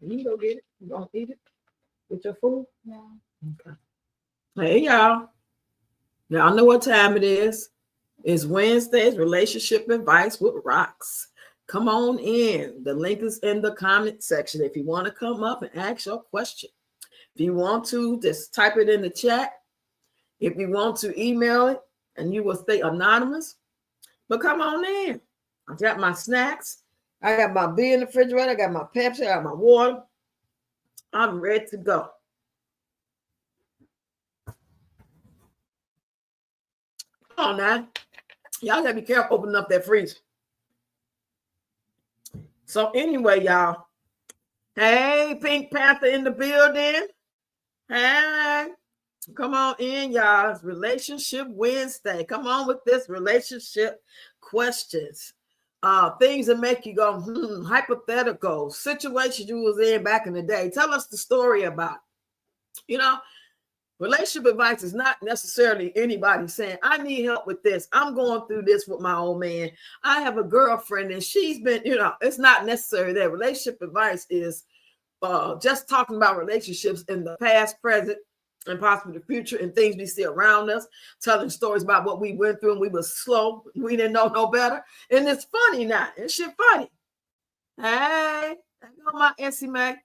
You go get it. You gonna eat it with your food? Yeah. Okay. Hey y'all. Y'all know what time it is. It's Wednesday's relationship advice with Rocks. Come on in. The link is in the comment section if you want to come up and ask your question. If you want to, just type it in the chat. If you want to email it, and you will stay anonymous. But come on in. I got my snacks. I got my beer in the refrigerator. I got my Pepsi. I got my water. I'm ready to go. Come on now. Y'all gotta be careful opening up that freezer. So anyway, y'all. Hey, Pink Panther in the building. Hey. Come on in, y'all. It's Relationship Wednesday. Come on with this relationship questions. Things that make you go, hypothetical situations you was in back in the day. Tell us the story about it. You know, relationship advice is not necessarily anybody saying, I need help with this. I'm going through this with my old man. I have a girlfriend and she's been, it's not necessarily that. Relationship advice is just talking about relationships in the past, present, and possibly the future and things we see around us, telling stories about what we went through and we were slow. We didn't know no better. And it's funny now. It's shit funny. Hey, I go my Essie Mae.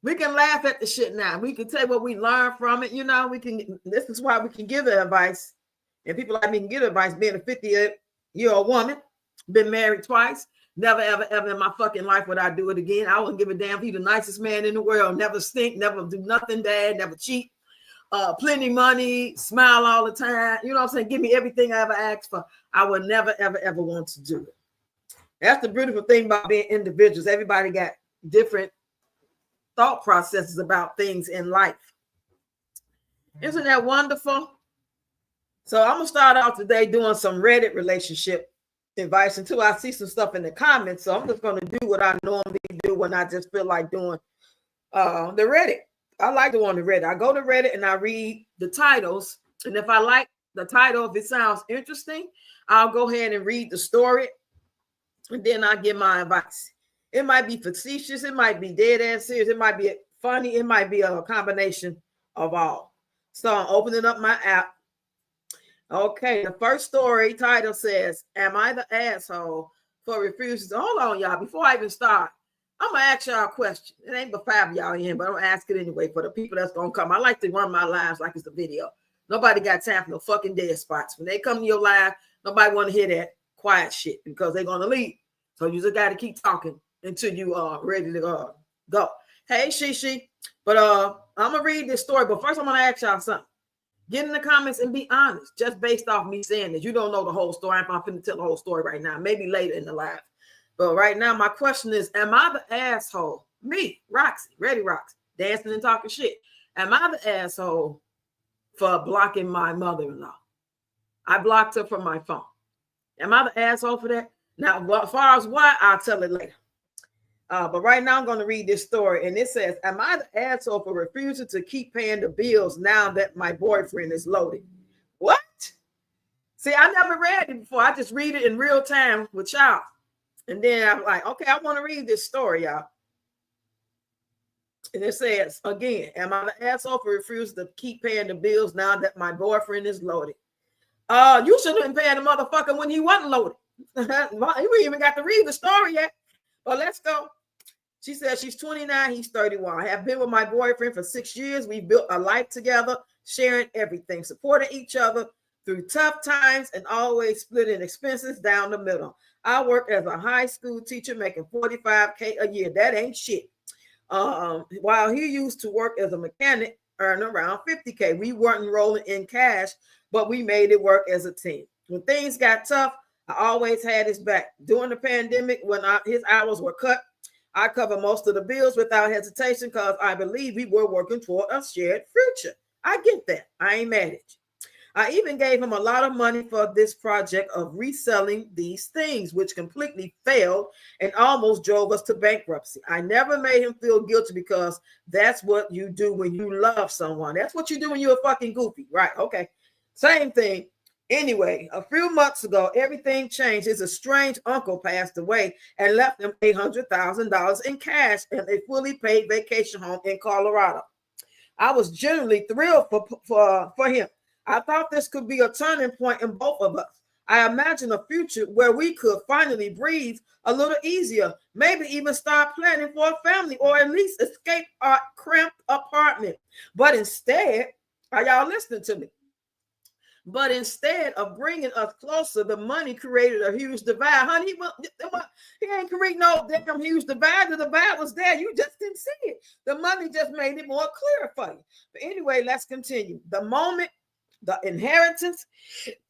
We can laugh at the shit now. We can tell what we learned from it. This is why we can give advice. And people like me can give advice being a 50-year-old woman, been married twice. Never, ever, ever in my fucking life would I do it again. I wouldn't give a damn if you're the nicest man in the world. Never stink, never do nothing bad, never cheat. Plenty money, smile all the time. You know what I'm saying? Give me everything I ever asked for. I would never, ever, ever want to do it. That's the beautiful thing about being individuals. Everybody got different thought processes about things in life. Isn't that wonderful? So I'm going to start off today doing some Reddit relationship advice until I see some stuff in the comments. So I'm just going to do what I normally do when I just feel like doing the Reddit. I like to go on the Reddit. I go to Reddit and I read the titles. And if I like the title, if it sounds interesting, I'll go ahead and read the story. And then I give my advice. It might be facetious. It might be dead ass serious. It might be funny. It might be a combination of all. So I'm opening up my app. Okay, the first story title says, Am I the asshole for refusing? Hold on, y'all. Before I even start, I'm going to ask y'all a question. It ain't but 5 of y'all in, but I'm going to ask it anyway for the people that's going to come. I like to run my lives like it's a video. Nobody got time for no fucking dead spots. When they come to your live, nobody want to hear that quiet shit because they're going to leave. So you just got to keep talking until you are ready to go. Hey, Shishi. But I'm going to read this story. But first, I'm going to ask y'all something. Get in the comments and be honest, just based off me saying that. You don't know the whole story. I'm not going to tell the whole story right now. Maybe later in the live. But right now, my question is, am I the asshole? Me, Roxy, Readyroxx, dancing and talking shit. Am I the asshole for blocking my mother-in-law? I blocked her from my phone. Am I the asshole for that? Now, as far as why, I'll tell it later. But right now, I'm going to read this story. And it says, am I the asshole for refusing to keep paying the bills now that my boyfriend is loaded? What? See, I never read it before. I just read it in real time with y'all. And then I'm like, okay, I want to read this story, y'all. And it says, again, am I the asshole for refusing to keep paying the bills now that my boyfriend is loaded? You should have been paying the motherfucker when he wasn't loaded. We even got to read the story yet. But let's go. She says she's 29, he's 31. I have been with my boyfriend for 6 years. We built a life together, sharing everything, supporting each other through tough times and always splitting expenses down the middle. I work as a high school teacher making $45K a year. That ain't shit. While he used to work as a mechanic, earn around $50K. We weren't rolling in cash, but we made it work as a team. When things got tough, I always had his back. During the pandemic, when his hours were cut, I covered most of the bills without hesitation because I believe we were working toward a shared future. I get that. I ain't mad at you. I even gave him a lot of money for this project of reselling these things, which completely failed and almost drove us to bankruptcy. I never made him feel guilty because that's what you do when you love someone. That's what you do when you're a fucking goofy. Right. Okay. Same thing. Anyway, a few months ago, everything changed. His estranged uncle passed away and left him $800,000 in cash and a fully paid vacation home in Colorado. I was genuinely thrilled for him. I thought this could be a turning point in both of us. I imagined a future where we could finally breathe a little easier, maybe even start planning for a family or at least escape our cramped apartment. But instead, are y'all listening to me? But instead of bringing us closer, the money created a huge divide. Honey, he ain't creating no damn huge divide. The divide was there. You just didn't see it. The money just made it more clear for you. But anyway, let's continue. The moment the inheritance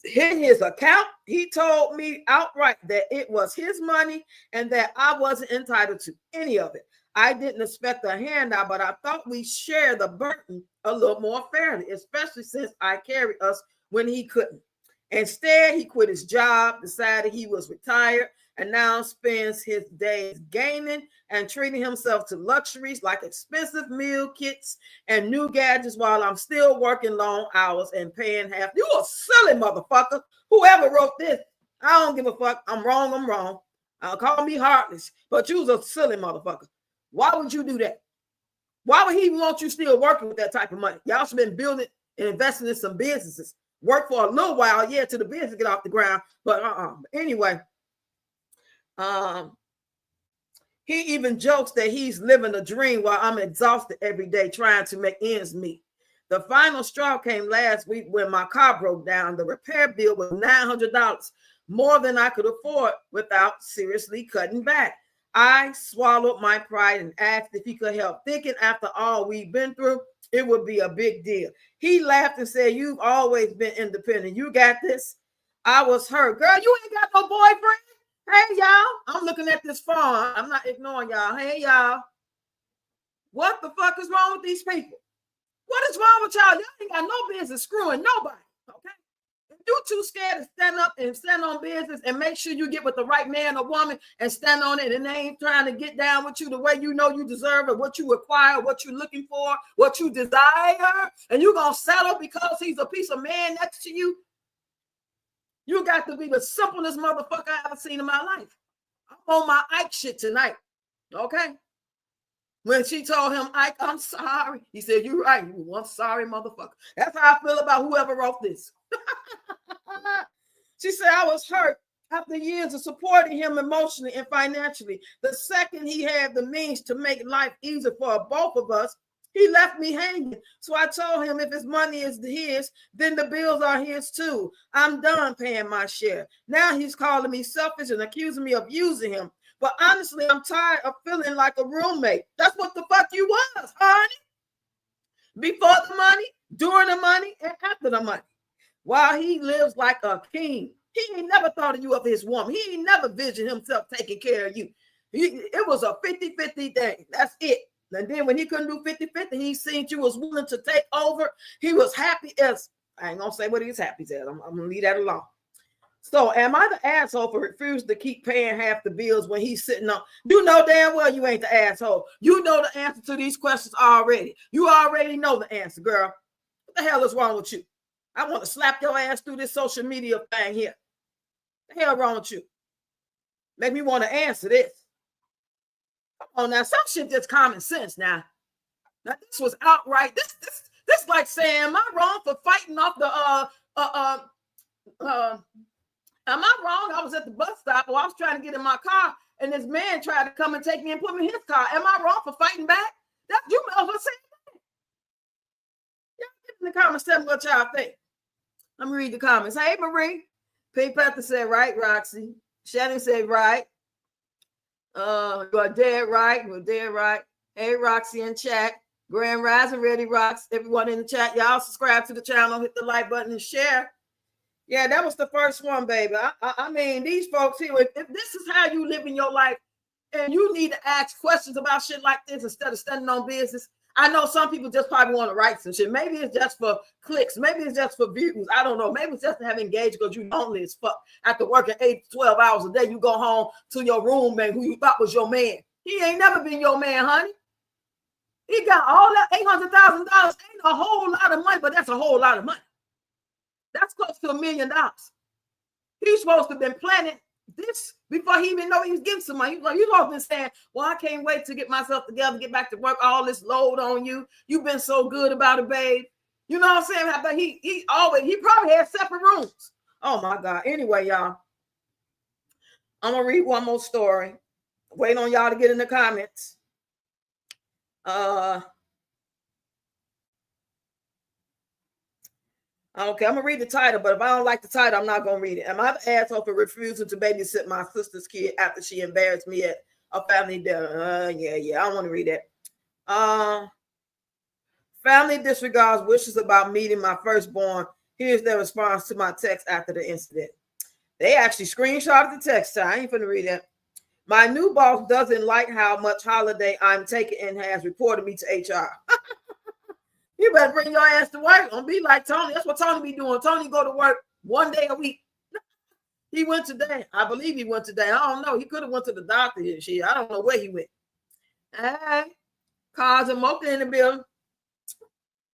hit his account, he told me outright that it was his money and that I wasn't entitled to any of it. I didn't expect a handout, but I thought we share the burden a little more fairly, especially since I carried us when he couldn't. Instead, he quit his job, decided he was retired, and now spends his days gaming and treating himself to luxuries like expensive meal kits and new gadgets while I'm still working long hours and paying half. You a silly motherfucker. Whoever wrote this, I don't give a fuck. I'm wrong. I'm wrong. Call me heartless, but you was a silly motherfucker. Why would you do that? Why would he want you still working with that type of money? Y'all should have been building and investing in some businesses. Work for a little while, yeah, till the business get off the ground. But anyway, he even jokes that he's living a dream while I'm exhausted every day trying to make ends meet. The final straw came last week when my car broke down. The repair bill was $900, more than I could afford without seriously cutting back. I swallowed my pride and asked if he could help, thinking after all we've been through, it would be a big deal. He laughed and said, "You've always been independent. You got this." I was hurt. Girl, you ain't got no boyfriend. Hey, y'all. I'm looking at this phone. I'm not ignoring y'all. Hey, y'all. What the fuck is wrong with these people? What is wrong with y'all? Y'all ain't got no business screwing nobody. Okay? If you too scared to stand up and stand on business and make sure you get with the right man or woman and stand on it, and they ain't trying to get down with you the way you know you deserve it, what you require, what you're looking for, what you desire, and you're going to settle because he's a piece of man next to you, you got to be the simplest motherfucker I ever seen in my life. I'm on my Ike shit tonight. Okay? When she told him, "Ike, I'm sorry," he said, "You're right. You one sorry motherfucker." That's how I feel about whoever wrote this. She said, "I was hurt after years of supporting him emotionally and financially. The second he had the means to make life easier for both of us, he left me hanging. So I told him if his money is his, then the bills are his too. I'm done paying my share. Now he's calling me selfish and accusing me of using him. But honestly, I'm tired of feeling like a roommate." That's what the fuck you was, honey. Before the money, during the money, and after the money. While he lives like a king, he ain't never thought of you of his woman. He ain't never visioned himself taking care of you. It was a 50-50 thing. That's it. And then when he couldn't do 50-50, he seen you was willing to take over. He was happy as, I ain't gonna say what he was happy as. I'm gonna leave that alone. So am I the asshole for refusing to keep paying half the bills when he's sitting on? You know damn well you ain't the asshole. You know the answer to these questions already. You already know the answer, girl. What the hell is wrong with you? I want to slap your ass through this social media thing here. What the hell wrong with you? Make me want to answer this. Come on now, some shit just common sense now. Now this was outright. This like saying, am I wrong for fighting off the am I wrong? I was at the bus stop or I was trying to get in my car and this man tried to come and take me and put me in his car. Am I wrong for fighting back? That you must say that. Y'all get in the comments, tell me what y'all think. Let me read the comments. Hey, Marie. Pink Panther said, right, Roxy. Shannon said, right. You are dead right. You're dead right. Hey, Roxy in chat. Grand Rising, Readyroxx. Everyone in the chat, y'all subscribe to the channel, hit the like button and share. Yeah, that was the first one, baby. I mean, these folks here, if this is how you live in your life and you need to ask questions about shit like this instead of standing on business, I know some people just probably want to write some shit. Maybe it's just for clicks. Maybe it's just for views. I don't know. Maybe it's just to have engaged because you lonely as fuck. After working 8 to 12 hours a day, you go home to your roommate who you thought was your man. He ain't never been your man, honey. He got all that $800,000. Ain't a whole lot of money, but that's a whole lot of money. That's close to $1 million. He's supposed to have been planning this before he even know he was getting some money. You've all been saying, well, I can't wait to get myself together, get back to work, all this load on you. You've been so good about it, babe. You know what I'm saying? But he probably had separate rooms. Oh my God. Anyway, y'all, I'm gonna read one more story. Wait on y'all to get in the comments. Okay, I'm gonna read the title, but if I don't like the title, I'm not gonna read it. Am I the asshole for refusing to babysit my sister's kid after she embarrassed me at a family dinner? Yeah, I don't want to read that. Family disregards wishes about meeting my firstborn. Here's their response to my text after the incident. They actually screenshotted the text. So I ain't finna read that. My new boss doesn't like how much holiday I'm taking and has reported me to HR. You better bring your ass to work. Don't be like Tony. That's what Tony be doing. Tony go to work 1 day a week. He went today. I believe he went today. I don't know. He could have went to the doctor and shit. I don't know where he went. Hey, Cars and Mocha in the building.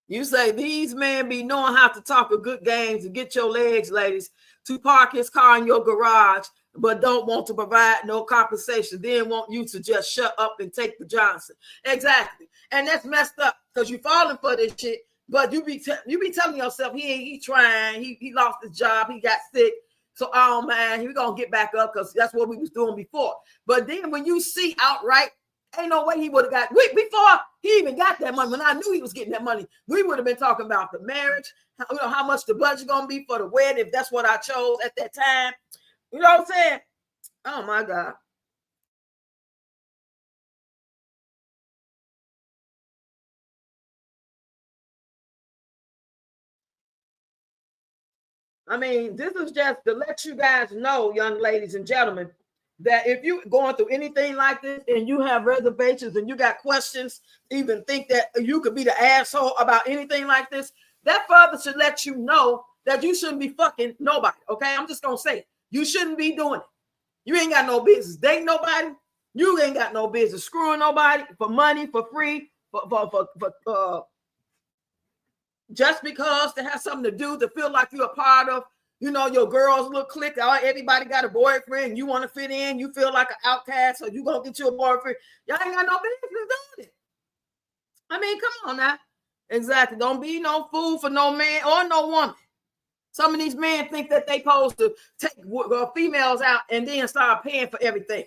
You say these men be knowing how to talk a good game to get your legs, ladies, to park his car in your garage, but don't want to provide no compensation. Then want you to just shut up and take the Johnson. Exactly. And that's messed up because you falling for this shit. But you be telling yourself he trying. He lost his job. He got sick. So, oh man, we're gonna get back up because that's what we was doing before. But then when you see outright, ain't no way he would have got before he even got that money. When I knew he was getting that money, we would have been talking about the marriage, how much the budget gonna be for the wedding, if that's what I chose at that time. You know what I'm saying? Oh my God. I mean, this is just to let you guys know, young ladies and gentlemen, that if you're going through anything like this and you have reservations and you got questions, even think that you could be the asshole about anything like this, that father should let you know that you shouldn't be fucking nobody. Okay, I'm just gonna say it. You shouldn't be doing it. You ain't got no business dating nobody. You ain't got no business screwing nobody for money, for free, for just because to have something to do, to feel like you're a part of, your girls little clique. Everybody got a boyfriend. You want to fit in. You feel like an outcast, so you gonna get you a boyfriend. Y'all ain't got no business doing it. I mean, come on now. Exactly. Don't be no fool for no man or no woman. Some of these men think that they supposed to take females out and then start paying for everything,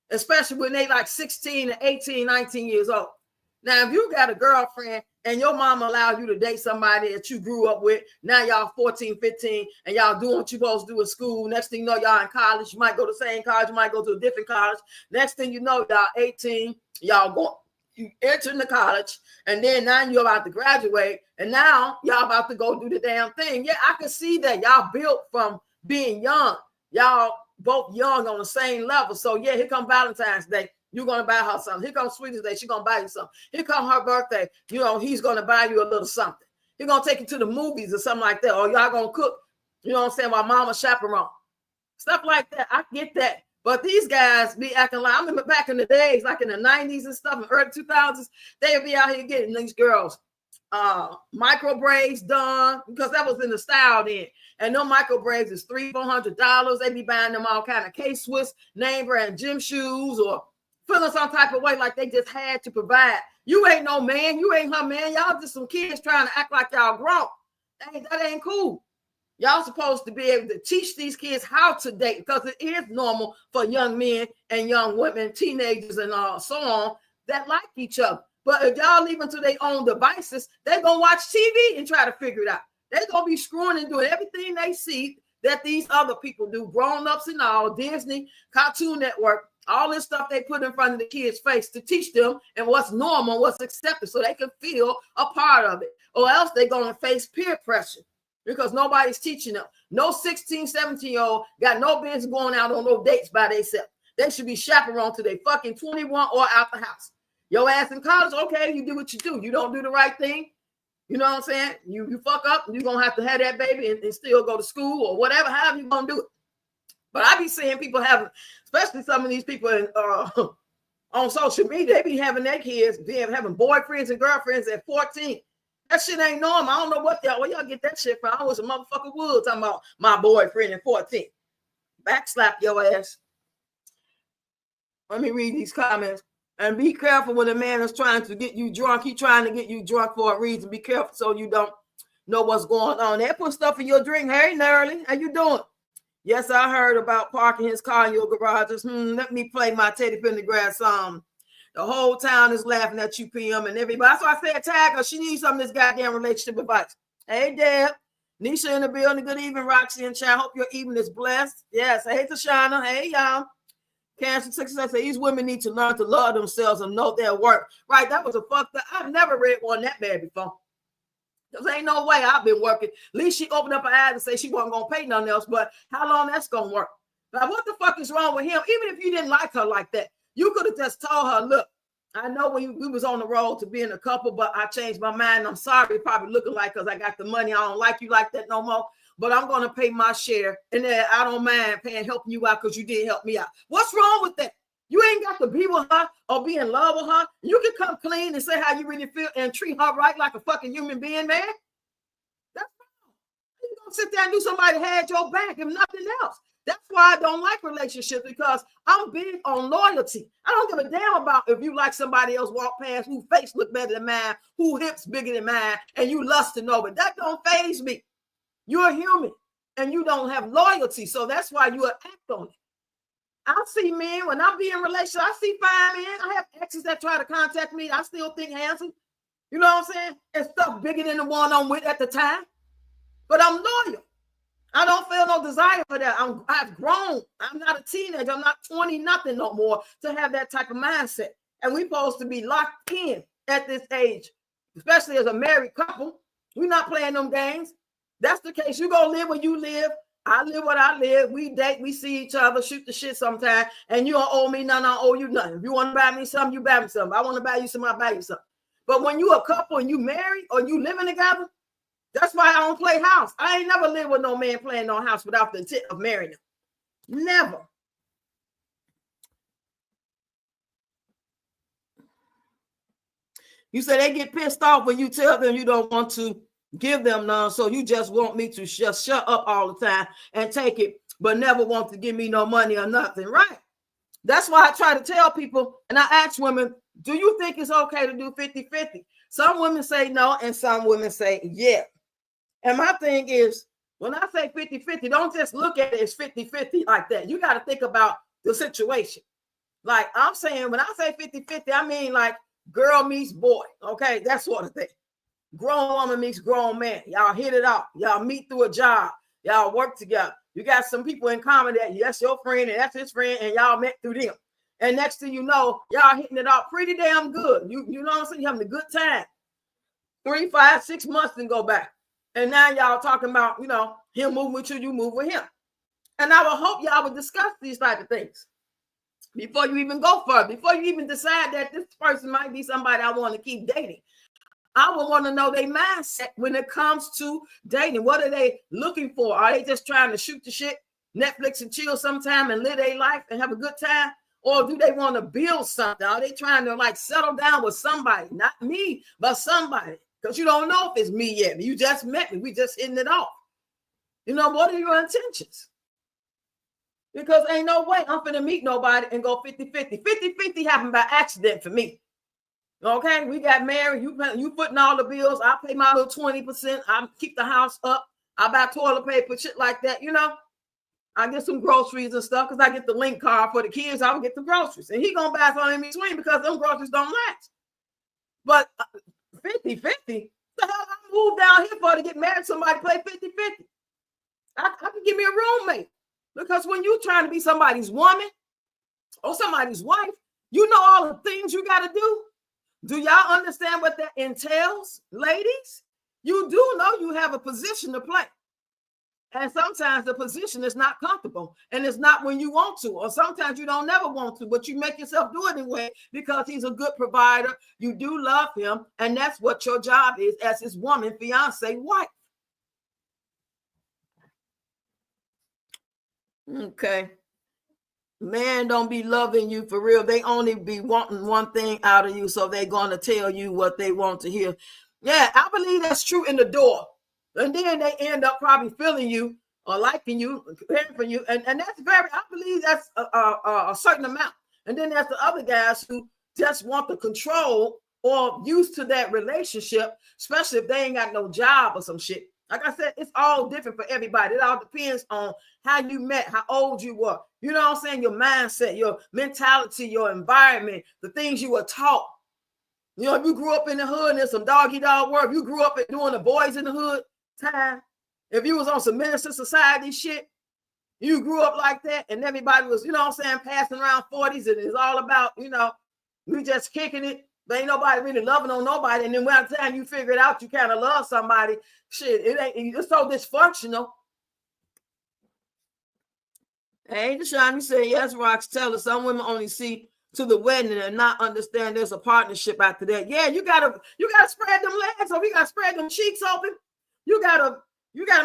especially when they like 16 and 18, 19 years old. Now, if you got a girlfriend and your mama allowed you to date somebody that you grew up with, now y'all 14, 15, and y'all doing what you're supposed to do in school. Next thing you know, y'all in college. You might go to the same college. You might go to a different college. Next thing you know, y'all 18. You enter into college, and then now you're about to graduate, and now y'all about to go do the damn thing. Yeah, I can see that y'all built from being young. Y'all both young on the same level. So yeah, here come Valentine's Day. You're going to buy her something. Here comes Sweetest Day. She's going to buy you something. Here comes her birthday. He's going to buy you a little something. He's going to take you to the movies or something like that. Or y'all going to cook, you know what I'm saying, while mama chaperone. Stuff like that. I get that. But these guys be acting like, I remember back in the days, like in the 90s and stuff, in the early 2000s, they would be out here getting these girls micro braids done, because that was in the style then. And no micro braids is $300-$400. They be buying them all kind of K-Swiss, name brand gym shoes, or feeling some type of way like they just had to provide. You ain't no man. You ain't her man. Y'all just some kids trying to act like y'all grown. That ain't cool. Y'all supposed to be able to teach these kids how to date, because it is normal for young men and young women, teenagers and so on, that like each other. But if y'all leave them to their own devices, they're going to watch TV and try to figure it out. They're going to be screwing and doing everything they see that these other people do, grown-ups and all, Disney, Cartoon Network, all this stuff they put in front of the kids' face to teach them and what's normal, what's accepted, so they can feel a part of it. Or else they're going to face peer pressure, because nobody's teaching them. No 16, 17-year-old got no business going out on no dates by themselves. They should be chaperoned to they fucking 21 or out the house. Your ass in college, okay, you do what you do. You don't do the right thing, you know what I'm saying? You fuck up, you're going to have to have that baby and still go to school or whatever, however you're going to do it. But I be seeing people having, especially some of these people on social media, they be having their kids, having boyfriends and girlfriends at 14. That shit ain't normal. I don't know where y'all get that shit from. I was a motherfucker wood talking about my boyfriend in 14. Backslap your ass. Let me read these comments. And be careful when a man is trying to get you drunk. He's trying to get you drunk for a reason. Be careful so you don't know what's going on. They put stuff in your drink. Hey, Nerly, how you doing? Yes, I heard about parking his car in your garages. Let me play my Teddy Pendergrass song. The whole town is laughing at you, PM, and everybody. That's why I said tag her. She needs some of this goddamn relationship advice. Hey, Deb. Nisha in the building. Good evening, Roxy and Chan. Hope your evening is blessed. Yes. Hey, Tashana. Hey, y'all. Cancer Success said these women need to learn to love themselves and know their worth. Right. That was a fucked up. I've never read one that bad before. Because ain't no way I've been working. At least she opened up her eyes and said she wasn't going to pay nothing else. But how long that's going to work? Like, what the fuck is wrong with him? Even if you didn't like her like that, you could have just told her, look, I know when we was on the road to being a couple, but I changed my mind. I'm sorry, you're probably looking like because I got the money. I don't like you like that no more. But I'm going to pay my share. And then I don't mind helping you out because you did help me out. What's wrong with that? You ain't got to be with her or be in love with her. You can come clean and say how you really feel and treat her right like a fucking human being, man. That's wrong. You don't sit there and do somebody had your back and nothing else. That's why I don't like relationships, because I'm big on loyalty. I don't give a damn about if you like somebody else walk past who face look better than mine, who hips bigger than mine, and you lusting over. That don't faze me. You're human and you don't have loyalty. So that's why you act on it. I see men, when I be in relationship, I see fine men. I have exes that try to contact me. I still think handsome. You know what I'm saying? And stuff bigger than the one I'm with at the time. But I'm loyal. I don't feel no desire for that. I've grown. I'm not a teenager. I'm not 20 nothing no more to have that type of mindset. And we're supposed to be locked in at this age, especially as a married couple. We're not playing them games. That's the case. You go live where you live. I live what I live. We date. We see each other, shoot the shit sometime. And you don't owe me nothing. I don't owe you nothing. If you want to buy me something, you buy me something. If I want to buy you something, I buy you something. But when you a couple and you married or you living together, that's why I don't play house. I ain't never lived with no man playing no house without the intent of marrying him. Never. You say they get pissed off when you tell them you don't want to give them none, so you just want me to just shut up all the time and take it, but never want to give me no money or nothing, right? That's why I try to tell people, and I ask women, do you think it's okay to do 50-50? Some women say no, and some women say yeah. And my thing is, when I say 50-50, don't just look at it as 50-50 like that. You got to think about the situation. Like I'm saying, when I say 50-50, I mean like girl meets boy, okay? That sort of thing. Grown woman meets grown man. Y'all hit it off. Y'all meet through a job. Y'all work together. You got some people in common that that's your friend and that's his friend, and y'all met through them. And next thing you know, y'all hitting it off pretty damn good. You know what I'm saying? You're having a good time. 3, 5, 6 months then go back. And now y'all talking about, him moving with you, you move with him. And I would hope y'all would discuss these type of things before you even go further, before you even decide that this person might be somebody I want to keep dating. I would want to know their mindset when it comes to dating. What are they looking for? Are they just trying to shoot the shit, Netflix and chill sometime and live their life and have a good time? Or do they want to build something? Are they trying to like settle down with somebody? Not me, but somebody. Because you don't know if it's me yet. You just met me. We just hitting it off. What are your intentions? Because ain't no way I'm finna meet nobody and go 50-50. 50-50 happened by accident for me. Okay, we got married. You putting all the bills. I pay my little 20%. I keep the house up. I buy toilet paper, shit like that. I get some groceries and stuff because I get the link card for the kids. I will get the groceries. And he going to buy something in between because them groceries don't last. But 50-50, the hell I moved down here for to get married to somebody play 50-50. I can give me a roommate. Because when you're trying to be somebody's woman or somebody's wife, you know all the things you got to do. Do y'all understand what that entails, ladies? You do know you have a position to play. And sometimes the position is not comfortable and it's not when you want to, or sometimes you don't never want to, but you make yourself do it anyway because he's a good provider. You do love him, and that's what your job is as his woman, fiance, wife. Okay. Man don't be loving you for real. They only be wanting one thing out of you, so they're going to tell you what they want to hear. Yeah, I believe that's true in the door. And then they end up probably feeling you or liking you, caring for you. And that's I believe that's a certain amount. And then there's the other guys who just want the control or used to that relationship, especially if they ain't got no job or some shit. Like I said, it's all different for everybody. It all depends on how you met, how old you were. You know what I'm saying? Your mindset, your mentality, your environment, the things you were taught. You know, if you grew up in the hood and there's some doggy dog work, you grew up doing the boys in the hood time. If you was on some minister society shit, you grew up like that, and everybody was, you know what I'm saying, passing around 40s, and it's all about, you know, we just kicking it, but ain't nobody really loving on nobody. And then by the time you figure it out, you kind of love somebody. Shit, it's so dysfunctional. Hey, Deshaun, said, yes, Rox, tell us some women only see to the wedding and not understand there's a partnership after that. Yeah, you gotta spread them legs open. You gotta spread them cheeks open. You gotta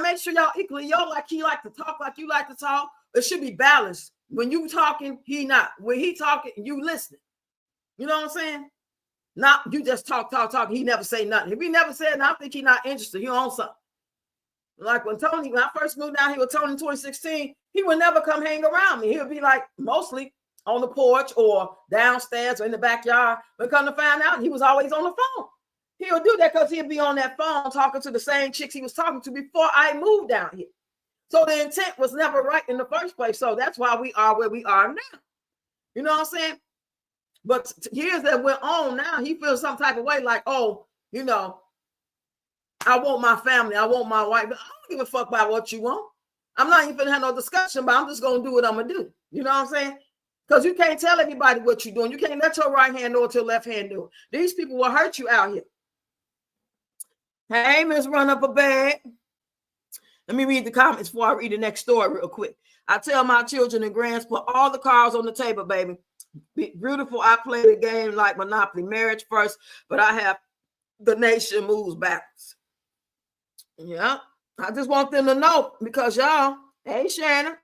make sure y'all equally. Yo, like he like to talk, like you like to talk. It should be balanced. When you talking, he not. When he talking, you listening. You know what I'm saying? Not you just talk. He never say nothing. If he never said nothing, I think he not interested. He on something. Like when I first moved down here with Tony in 2016, he would never come hang around me. He would be like mostly on the porch or downstairs or in the backyard. But come to find out, he was always on the phone. He would do that because he'd be on that phone talking to the same chicks he was talking to before I moved down here. So the intent was never right in the first place. So that's why we are where we are now. You know what I'm saying? But years that went on now, he feels some type of way like, oh, you know, I want my family. I want my wife. I don't give a fuck about what you want. I'm not even gonna have no discussion, but I'm just gonna do what I'm gonna do. You know what I'm saying? Because you can't tell everybody what you're doing. You can't let your right hand know what your left hand do. These people will hurt you out here. Hey, Miss Run Up a Bag. Let me read the comments before I read the next story real quick. I tell my children and grands, put all the cards on the table, baby. Beautiful. I play the game like Monopoly. Marriage first, but I have the nation moves backwards. Yeah. I just want them to know because y'all, hey, Shannon,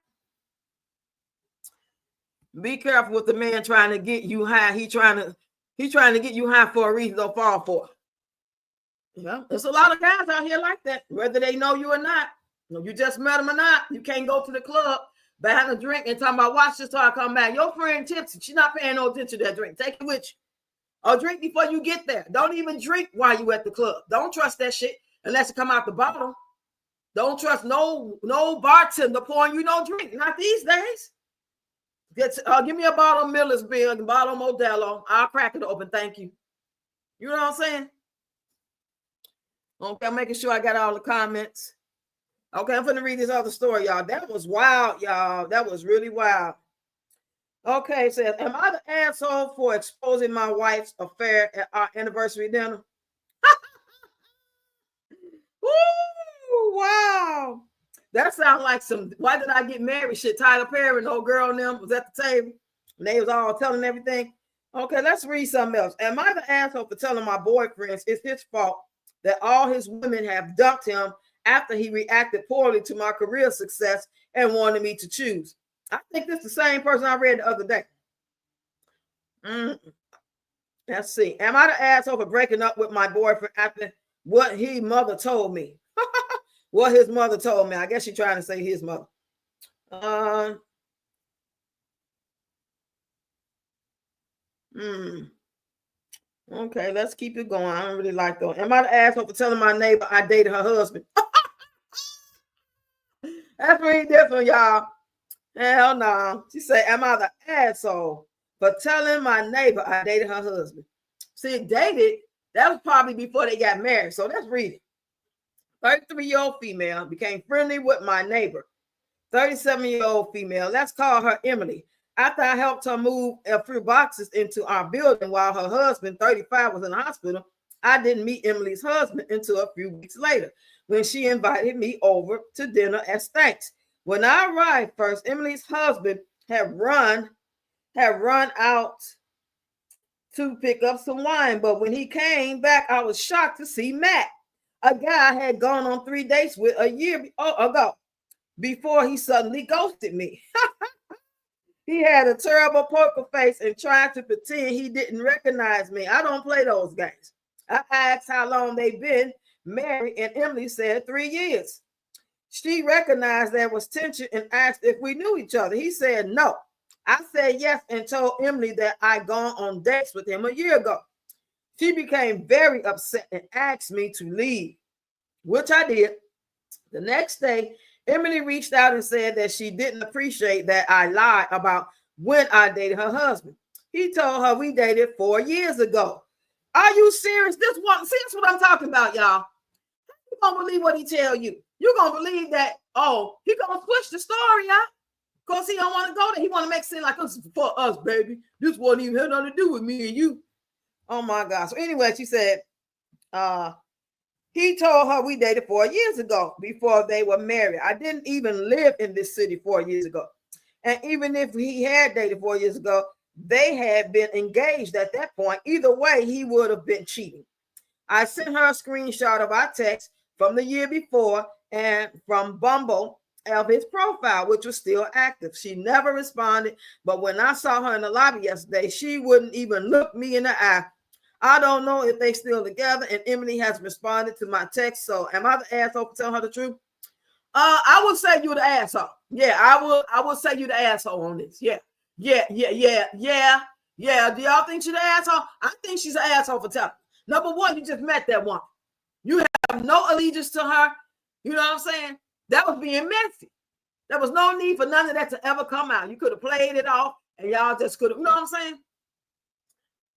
be careful with the man trying to get you high. He trying to get you high for a reason, don't fall for it. Yeah, there's a lot of guys out here like that, whether they know you or not. You just met them or not. You can't go to the club, buying a drink and talking about watch this till I come back. Your friend tipsy. She's not paying no attention to that drink. Take it with you. Or drink before you get there. Don't even drink while you at the club. Don't trust that shit unless it come out the bottle. Don't trust no bartender pouring you no drink. Not these days. Give me a bottle of Miller's Bill and a bottle of Modelo. I'll crack it open. Thank you. You know what I'm saying? Okay, I'm making sure I got all the comments. Okay, I'm going to read this other story, y'all. That was wild, y'all. That was really wild. Okay, it says, am I the asshole for exposing my wife's affair at our anniversary dinner? Woo, wow. That sounds like some why did I get married shit. Tyler Perry and old girl and them was at the table and they was all telling everything. Okay, let's read something else. Am I the asshole for telling my boyfriends it's his fault that all his women have dumped him after he reacted poorly to my career success and wanted me to choose? I think this is the same person I read the other day. Let's see. Am I the asshole for breaking up with my boyfriend after what his mother told me? What his mother told me. I guess she's trying to say his mother. Okay, let's keep it going. I don't really like that. Am I the asshole for telling my neighbor I dated her husband? That's really different, y'all. Hell no. She said, am I the asshole for telling my neighbor I dated her husband? See, dated, that was probably before they got married. So let's read it. 33-year-old female became friendly with my neighbor. 37-year-old female, let's call her Emily. After I helped her move a few boxes into our building while her husband, 35, was in the hospital, I didn't meet Emily's husband until a few weeks later when she invited me over to dinner as thanks. When I arrived first, Emily's husband had run out to pick up some wine, but when he came back, I was shocked to see Matt, a guy I had gone on 3 dates with a year ago before he suddenly ghosted me. He had a terrible poker face and tried to pretend he didn't recognize me. I don't play those games. I asked how long they've been married, and Emily said 3 years. She recognized there was tension and asked if we knew each other. He said no. I said yes and told Emily that I'd gone on dates with him a year ago. She became very upset and asked me to leave, which I did. The next day, Emily reached out and said that she didn't appreciate that I lied about when I dated her husband. He told her we dated 4 years ago. Are you serious? This one, see, that's what I'm talking about, y'all. You gonna believe what he tell you? You gonna believe that? Oh, he gonna switch the story out because he don't want to go there. He want to make it seem like this is for us, baby. This wasn't even had nothing to do with me and you. Oh my God. So anyway, she said, he told her we dated 4 years ago before they were married. I didn't even live in this city 4 years ago. And even if he had dated 4 years ago, they had been engaged at that point. Either way, he would have been cheating. I sent her a screenshot of our text from the year before and from Bumble of his profile, which was still active. She never responded, but when I saw her in the lobby yesterday, she wouldn't even look me in the eye. I don't know if they still together, and Emily has responded to my text. So am I the asshole for telling her the truth? I would say you the asshole. Yeah, I would say you the asshole on this. Yeah. Do y'all think she's the asshole? I think she's an asshole for telling. Number one, you just met that woman. You have no allegiance to her. You know what I'm saying? That was being messy. There was no need for none of that to ever come out. You could have played it off, and y'all just could have, you know what I'm saying?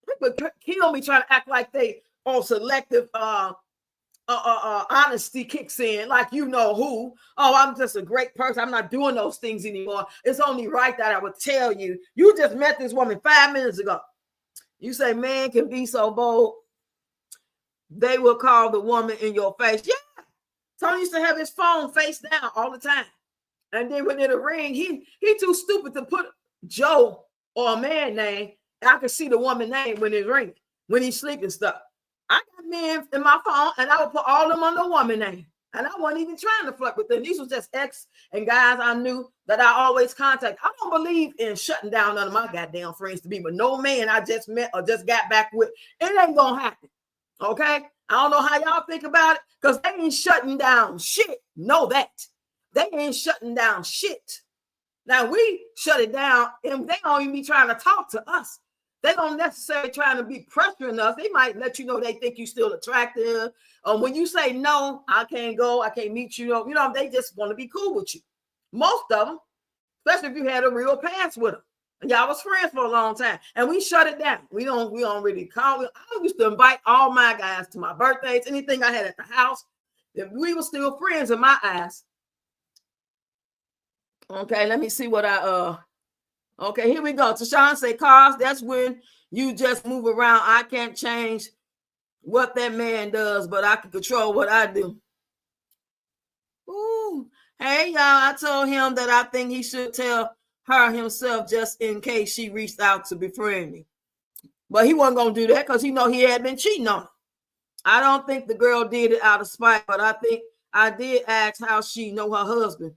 People kill me trying to act like they on selective honesty kicks in, like you know who. Oh, I'm just a great person. I'm not doing those things anymore. It's only right that I would tell you. You just met this woman 5 minutes ago. You say man can be so bold. They will call the woman in your face. Yeah. Tony used to have his phone face down all the time. And then when it'll ring, he too stupid to put Joe or a man name. I can see the woman name when it rings, when he's sleeping stuff. I got men in my phone, and I would put all of them on the woman name. And I wasn't even trying to flirt with them. These was just ex and guys I knew that I always contact. I don't believe in shutting down none of my goddamn friends to be, but no man I just met or just got back with. It ain't gonna happen. Okay? I don't know how y'all think about it, because they ain't shutting down shit. Know that. They ain't shutting down shit. Now we shut it down, and they don't even be trying to talk to us. They don't necessarily trying to be pressuring us. They might let you know they think you're still attractive. When you say no, I can't go, I can't meet you. You know, they just want to be cool with you. Most of them, especially if you had a real past with them, and y'all was friends for a long time. And we shut it down. We don't really call. I used to invite all my guys to my birthdays, anything I had at the house. If we were still friends in my eyes. Okay, let me see what okay, here we go. Tashawn say, Cars, that's when you just move around. I can't change what that man does, but I can control what I do. Ooh. Hey, y'all, I told him that I think he should tell her himself just in case she reached out to befriend me. But he wasn't going to do that because he know he had been cheating on her. I don't think the girl did it out of spite, but I think I did ask how she know her husband.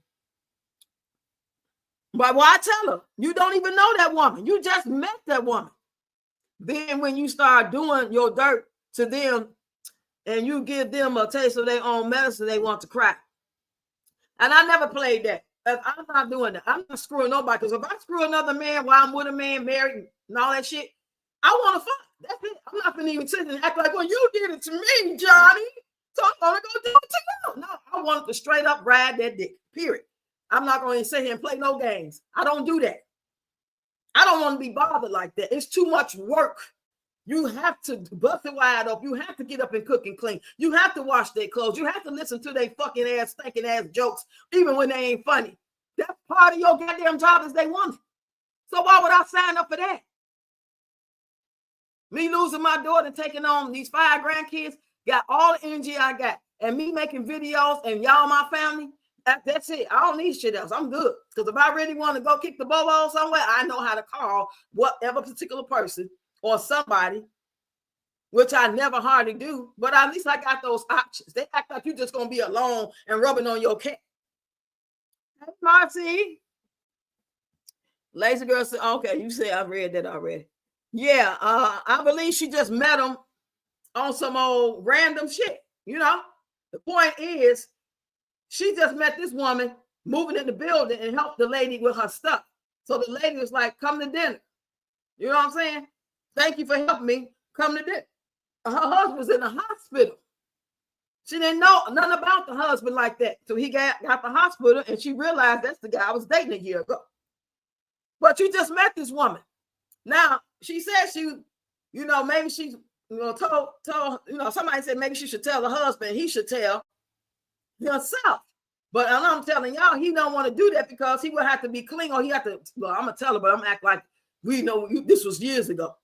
But why tell her? You don't even know that woman. You just met that woman. Then when you start doing your dirt to them and you give them a taste of their own medicine, they want to cry. And I never played that. I'm not doing that. I'm not screwing nobody. Because if I screw another man while I'm with a man, married, and all that shit, I want to fuck. That's it. I'm not going to even sit and act like, well, you did it to me, Johnny. So I'm going to go do it to you. No, I want to straight up ride that dick, period. I'm not going to sit here and play no games. I don't do that. I don't want to be bothered like that. It's too much work. You have to bust it wide up. You have to get up and cook and clean. You have to wash their clothes. You have to listen to their fucking ass, stinking ass jokes, even when they ain't funny. That's part of your goddamn job as they want. So why would I sign up for that? Me losing my daughter and taking on these 5 grandkids, got all the energy I got. And me making videos and y'all my family, that's it. I don't need shit else. I'm good. Because if I really want to go kick the bobo somewhere, I know how to call whatever particular person or somebody, which I never hardly do. But at least I got those options. They act like you're just going to be alone and rubbing on your cat. Hey, Marcy. Lazy girl said, okay, you said I read that already. Yeah, I believe she just met him on some old random shit. You know, the point is, she just met this woman moving in the building and helped the lady with her stuff. So the lady was like, come to dinner. You know what I'm saying? Thank you for helping me. Come to dinner. Her husband was in the hospital. She didn't know nothing about the husband like that. So he got the hospital, and she realized that's the guy I was dating a year ago. But you just met this woman. Now, she said she, you know, maybe she, you know, told, you know, somebody said maybe she should tell the husband, he should tell himself. But I'm telling y'all, he don't want to do that because he would have to be clean, or he have to, well, I'm going to tell her, but I'm going to act like we know this was years ago.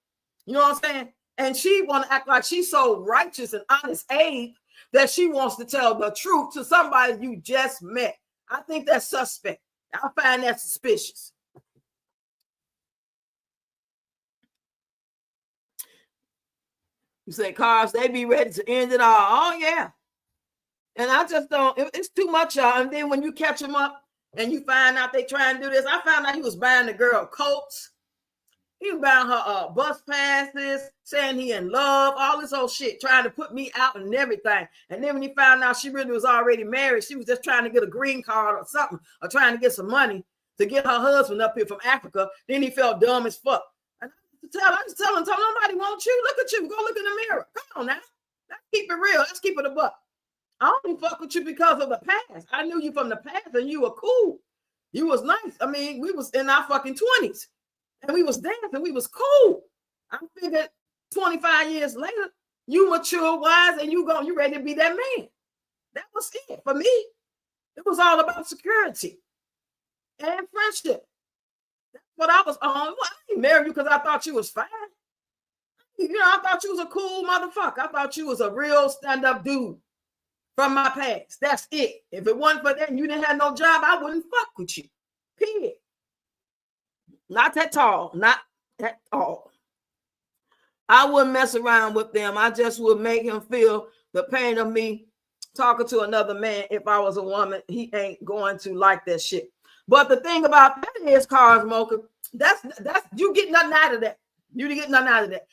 You know what I'm saying? And she want to act like she's so righteous and honest, Abe, that she wants to tell the truth to somebody you just met. I think that's suspect. I find that suspicious. You say, cars, they be ready to end it all. Oh, yeah. And I just don't, it's too much, y'all. And then when you catch them up and you find out they try and do this, I found out he was buying the girl coats. He was buying her bus passes, saying he in love, all this old shit, trying to put me out and everything. And then when he found out she really was already married, she was just trying to get a green card or something, or trying to get some money to get her husband up here from Africa. Then he felt dumb as fuck. And I just tell him, nobody wants you. Look at you. Go look in the mirror. Come on now. Let's keep it real. Let's keep it a buck. I only fuck with you because of the past. I knew you from the past, and you were cool. You was nice. I mean, we was in our fucking 20s. And we was dancing, we was cool. I figured 25 years later, you mature, wise, and you ready to be that man. That was it for me. It was all about security and friendship. That's what I was on. Well, I didn't marry you because I thought you was fine. You know, I thought you was a cool motherfucker. I thought you was a real stand-up dude from my past. That's it. If it wasn't for that and you didn't have no job, I wouldn't fuck with you. Period. Not that tall, not at all. I wouldn't mess around with them. I just would make him feel the pain of me talking to another man. If I was a woman, he ain't going to like that shit. But the thing about that is, Cars Mocha, that's you get nothing out of that. You get nothing out of that.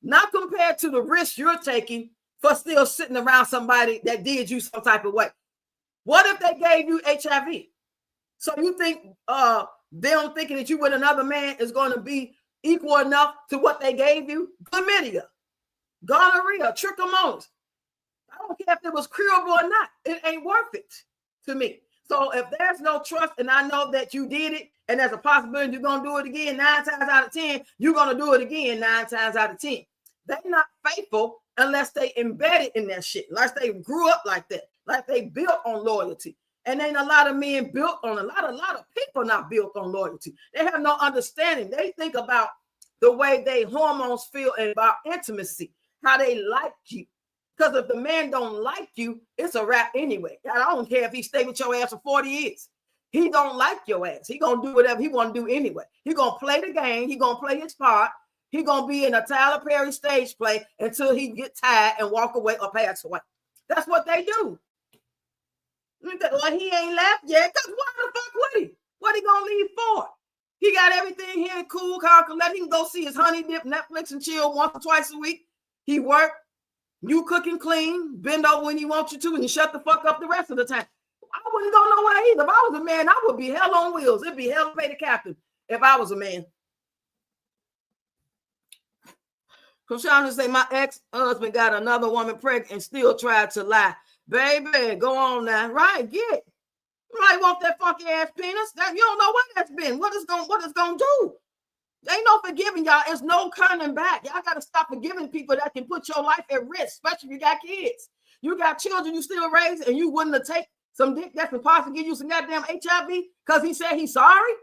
Not compared to the risk you're taking for still sitting around somebody that did you some type of way. What if they gave you HIV? So you think them thinking that you with another man is going to be equal enough to what they gave you? Chlamydia, gonorrhea, trichomonas. I don't care if it was curable or not. It ain't worth it to me. So if there's no trust, and I know that you did it, and there's a possibility you're going to do it again 9 times out of 10, you're going to do it again 9 times out of 10. They're not faithful unless they embedded in that shit, unless they grew up like that, like they built on loyalty. And ain't a lot of men built on a lot of people not built on loyalty. They have no understanding. They think about the way they hormones feel and about intimacy, how they like you. Because if the man don't like you, it's a wrap anyway. I don't care if he stay with your ass for 40 years. He don't like your ass. He gonna do whatever he want to do anyway. He gonna play the game. He gonna play his part. He gonna be in a Tyler Perry stage play until he get tired and walk away or pass away. That's what they do. Well, he ain't left yet, because why the fuck would he? What he gonna leave for? He got everything here cool, calm, let him go see his honey dip, Netflix and chill once or twice a week. He work, you cook and clean, bend over when he wants you to, and you shut the fuck up the rest of the time. I wouldn't go nowhere either. If I was a man, I would be hell on wheels. It'd be hell to pay the captain if I was a man. Krishana say, my ex-husband got another woman pregnant and still tried to lie. Baby, go on now. Right, get. You might want that funky ass penis. That, you don't know what that's been. What it's gonna do. Ain't no forgiving, y'all. There's no coming back. Y'all gotta stop forgiving people that can put your life at risk, especially if you got kids. You got children you still raising, and you willing to take some dick that's supposed to give you some goddamn HIV because he said he's sorry?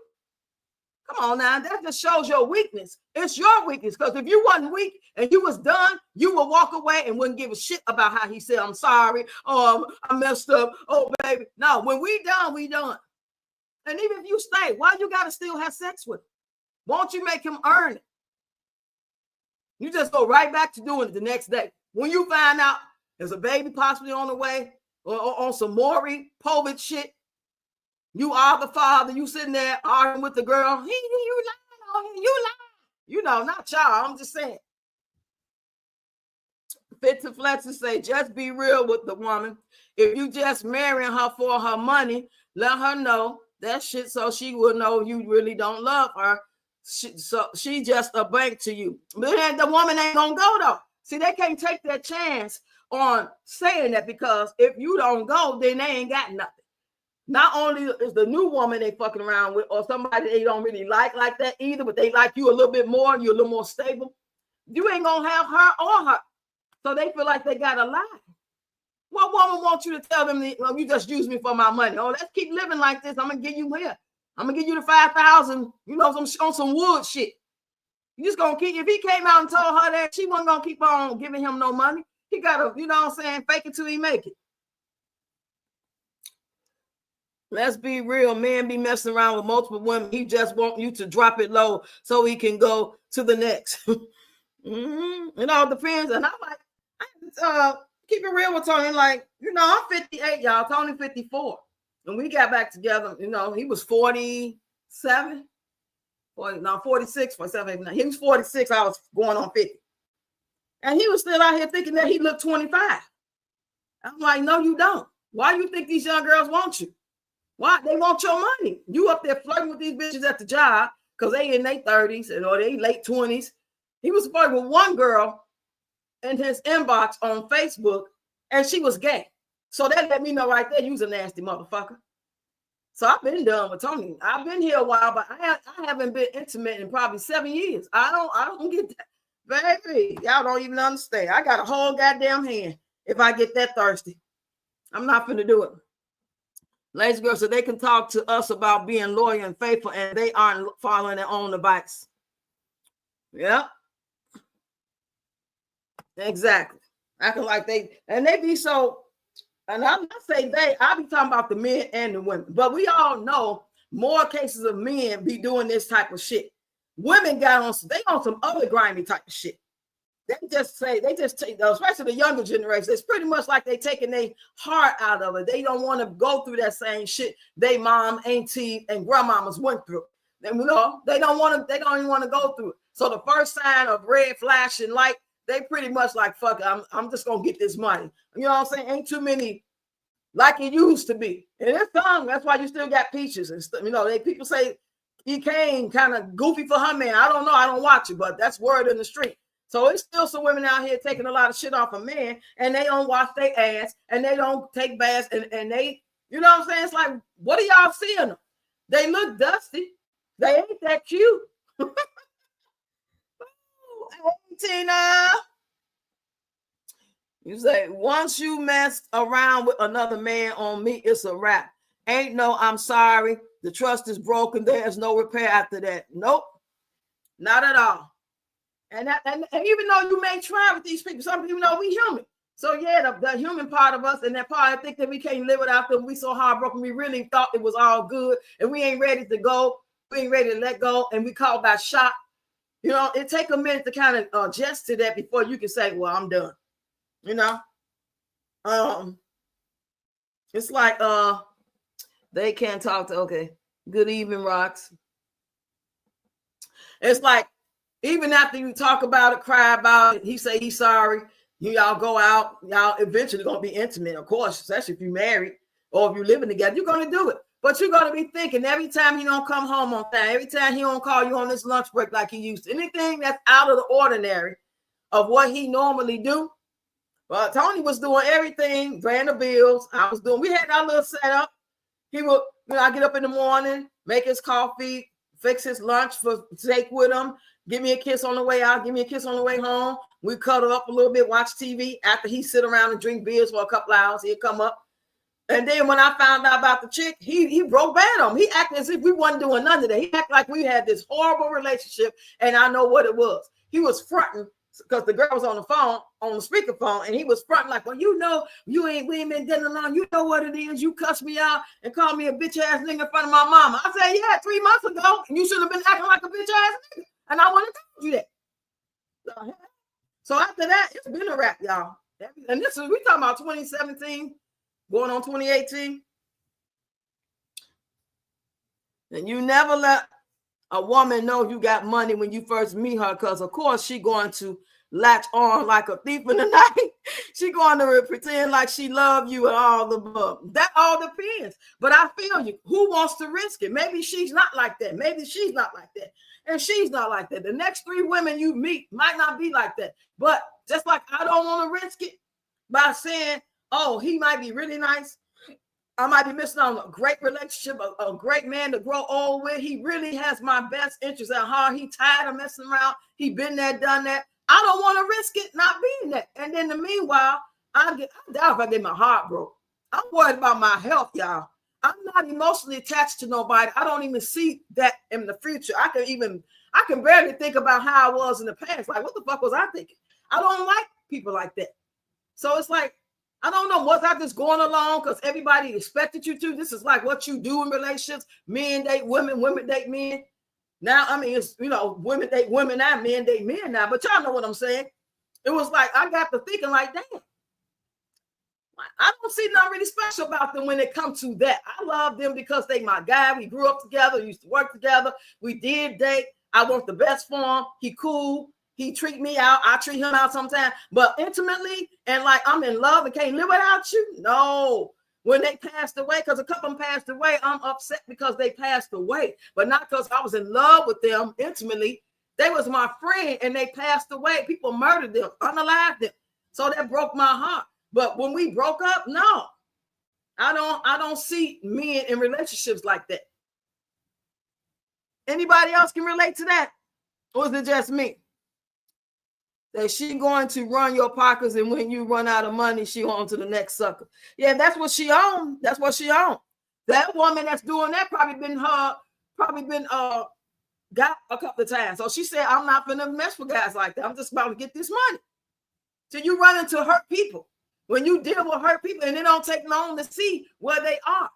Come on now, that just shows your weakness. It's your weakness, because if you wasn't weak and you was done, you would walk away and wouldn't give a shit about how he said, I'm sorry, I messed up, oh baby. No, when we done, we done. And even if you stay, why you gotta still have sex with him? Won't you make him earn it? You just go right back to doing it the next day. When you find out there's a baby possibly on the way, or on some Maury Povich shit, you are the father, you sitting there arguing with the girl. You lying on him, you lying. You know, not y'all, I'm just saying. Fit to Flex and say, just be real with the woman. If you just marrying her for her money, let her know that shit so she will know you really don't love her. So she just a bank to you. But then the woman ain't gonna go though. See, they can't take that chance on saying that, because if you don't go, then they ain't got nothing. Not only is the new woman they fucking around with, or somebody they don't really like that either, but they like you a little bit more, you're a little more stable. You ain't gonna have her or her. So they feel like they gotta lie. What woman wants you to tell them that, well, you just use me for my money? Oh, let's keep living like this. I'm gonna give you here. I'm gonna give you the 5,000. You know, on some wood shit. You just gonna keep. If he came out and told her that, she wasn't gonna keep on giving him no money. He gotta, you know what I'm saying, fake it till he make it. Let's be real. Men be messing around with multiple women. He just want you to drop it low so he can go to the next. It all depends. And I'm like, keep it real with Tony. Like, you know, I'm 58, y'all. Tony 54. When we got back together, you know, he was 47. 46, 47. He was 46. I was going on 50. And he was still out here thinking that he looked 25. I'm like, no, you don't. Why do you think these young girls want you? Why? They want your money. You up there flirting with these bitches at the job because they in their 30s or they late 20s. He was flirting with one girl in his inbox on Facebook, and she was gay. So that let me know right there, you was a nasty motherfucker. So I've been done with Tony. I've been here a while, but I haven't been intimate in probably 7 years. I don't get that. Baby, y'all don't even understand. I got a whole goddamn hand if I get that thirsty. I'm not finna do it. Ladies and girls, so they can talk to us about being loyal and faithful, and they aren't following their own advice. Yeah. Exactly. Acting like they be so, and I'm not saying I be talking about the men and the women, but we all know more cases of men be doing this type of shit. Women got on some other grimy type of shit. They just take, especially the younger generation, it's pretty much like they taking their heart out of it. They don't want to go through that same shit they mom, auntie, and grandmamas went through. And, you know, they don't even want to go through it. So the first sign of red flashing light, they pretty much like, fuck it, I'm just gonna get this money. You know what I'm saying? Ain't too many like it used to be. And it's some, that's why you still got Peaches and stuff. You know, people say he came kind of goofy for her man. I don't know, I don't watch it, but that's word in the street. So it's still some women out here taking a lot of shit off of men, and they don't wash their ass, and they don't take baths, and they, you know what I'm saying? It's like, what are y'all seeing them? They look dusty. They ain't that cute. Hey, Tina. You say, once you messed around with another man on me, it's a wrap. Ain't no, I'm sorry. The trust is broken. There's no repair after that. Nope. Not at all. And even though you may try with these people, some people know we human. So yeah, the human part of us and that part, I think that we can't live without them. We so heartbroken. We really thought it was all good, and we ain't ready to go. We ain't ready to let go, and we caught by shock. You know, it take a minute to kind of adjust to that before you can say, well, I'm done. You know, it's like they can't talk to. Okay, good evening, Rox. It's like, even after you talk about it, cry about it, he say he's sorry, y'all go out, y'all eventually gonna be intimate, of course, especially if you're married or if you're living together, you're gonna do it. But you're gonna be thinking every time he don't come home on time, every time he don't call you on this lunch break like he used to, anything that's out of the ordinary of what he normally do. Well, Tony was doing everything, paying the bills. We had our little setup. He would, you know, I get up in the morning, make his coffee, fix his lunch for take with him, give me a kiss on the way out, give me a kiss on the way home. We cuddle up a little bit, watch TV. After he sit around and drink beers for a couple hours, he'd come up. And then when I found out about the chick, he broke bad on him. He acted as if we wasn't doing none of that. He acted like we had this horrible relationship, and I know what it was. He was fronting because the girl was on the phone, on the speakerphone, and he was fronting like, well, you know, we ain't been getting along. You know what it is. You cussed me out and called me a bitch ass nigga in front of my mama. I said, yeah, 3 months ago, and you should have been acting like a bitch ass nigga. And I want to tell you that. So after that, it's been a wrap, y'all. And this is, we talking about 2017, going on 2018. And you never let a woman know you got money when you first meet her, because of course she going to latch on like a thief in the night. She going to pretend like she love you and all the above. That all depends. But I feel you. Who wants to risk it? Maybe she's not like that. Maybe she's not like that. And she's not like that. The next 3 women you meet might not be like that. But just like I don't want to risk it by saying, oh, he might be really nice. I might be missing on a great relationship, a great man to grow old with. He really has my best interest at heart. He tired of messing around. He been there, done that. I don't want to risk it not being that. And then in the meanwhile, I doubt if I get my heart broke. I'm worried about my health, y'all. I'm not emotionally attached to nobody. I don't even see that in the future. I can barely think about how I was in the past. Like, what the fuck was I thinking? I don't like people like that. So it's like, I don't know, was I just going along because everybody expected you to? This is like what you do in relationships. Men date women, women date men. Now, I mean, it's, you know, women date women now, men date men now. But y'all know what I'm saying. It was like, I got to thinking like, damn. I don't see nothing really special about them when it comes to that. I love them because they my guy. We grew up together, used to work together. We did date. I want the best for him. He cool. He treat me out. I treat him out sometimes. But intimately and like I'm in love and can't live without you. No. When they passed away, because a couple of them passed away, I'm upset because they passed away. But not because I was in love with them intimately. They was my friend and they passed away. People murdered them, unalived them. So that broke my heart. But when we broke up, no. I don't see men in relationships like that. Anybody else can relate to that? Or is it just me? That she going to run your pockets, and when you run out of money, she on to the next sucker. Yeah, that's what she owned. That's what she owned. That woman that's doing that probably been got a couple of times. So she said, I'm not gonna mess with guys like that. I'm just about to get this money. So you run into hurt people. When you deal with hurt people, and it don't take long to see where they are.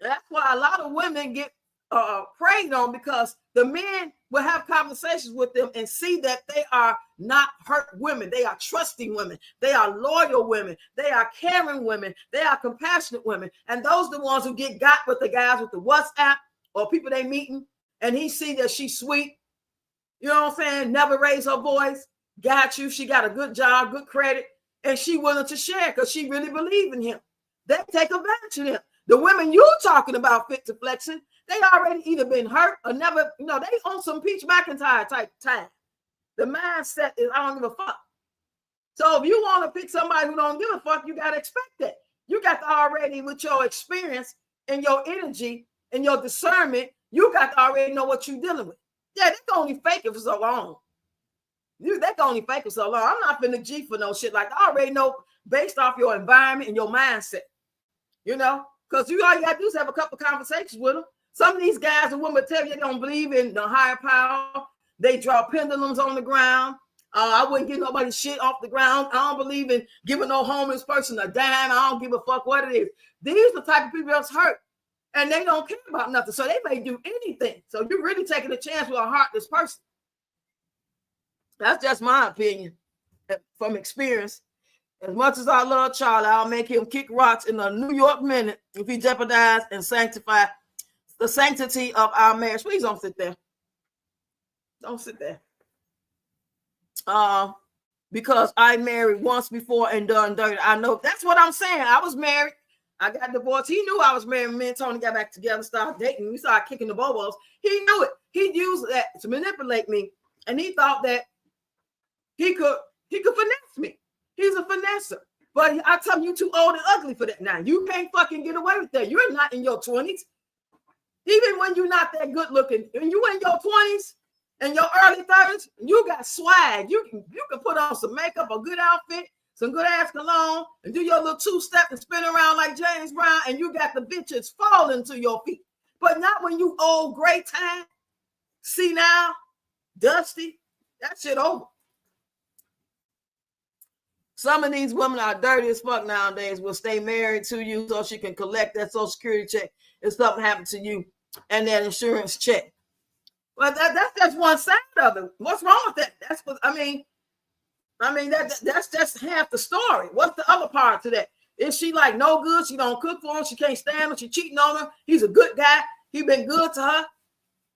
That's why a lot of women get preyed on, because the men will have conversations with them and see that they are not hurt women. They are trusting women. They are loyal women. They are caring women. They are compassionate women. And those are the ones who get got with the guys with the WhatsApp or people they meeting, and he see that she's sweet. You know what I'm saying? Never raise her voice. Got you. She got a good job, good credit, and she willing to share because she really believe in him. They take advantage of him. The women you talking about fit to flexing, they already either been hurt or never, you know, they on some Peach McIntyre type time. The mindset is, I don't give a fuck. So if you want to pick somebody who don't give a fuck, you got to expect that. You got to already, with your experience and your energy and your discernment, you got to already know what you're dealing with. Yeah, they can only fake it for so long. They can only fake it so long. I'm not finna G for no shit. Like, I already know based off your environment and your mindset, you know, because all you got to do is have a couple of conversations with them. Some of these guys and women tell you they don't believe in the higher power. They draw pendulums on the ground. I wouldn't get nobody shit off the ground. I don't believe in giving no homeless person a dime. I don't give a fuck what it is. These are the type of people that's hurt, and they don't care about nothing. So they may do anything. So you're really taking a chance with a heartless person. That's just my opinion from experience. As much as I love Charlie, I'll make him kick rocks in a New York minute if he jeopardize and sanctify the sanctity of our marriage. Please don't sit there. Don't sit there. Because I married once before and done dirty. I know. That's what I'm saying. I was married. I got divorced. He knew I was married. Me and Tony got back together, started dating. We started kicking the bobos. He knew it. He used that to manipulate me. And he thought that he could finesse me. He's a finesser. But I tell you, you're too old and ugly for that now. You can't fucking get away with that. You're not in your 20s. Even when you're not that good looking, when you in your 20s and your early 30s, you got swag. You can put on some makeup, a good outfit, some good ass cologne, and do your little two-step and spin around like James Brown, and you got the bitches falling to your feet. But not when you old, gray time, see now, dusty, that shit over. Some of these women are dirty as fuck nowadays, will stay married to you so she can collect that Social Security check if something happened to you and that insurance check. Well, that's just one side of it. What's wrong with that? That's what I mean, that's just half the story. What's the other part to that? Is she like no good? She don't cook for him. She can't stand him. She cheating on him. He's a good guy. He been good to her.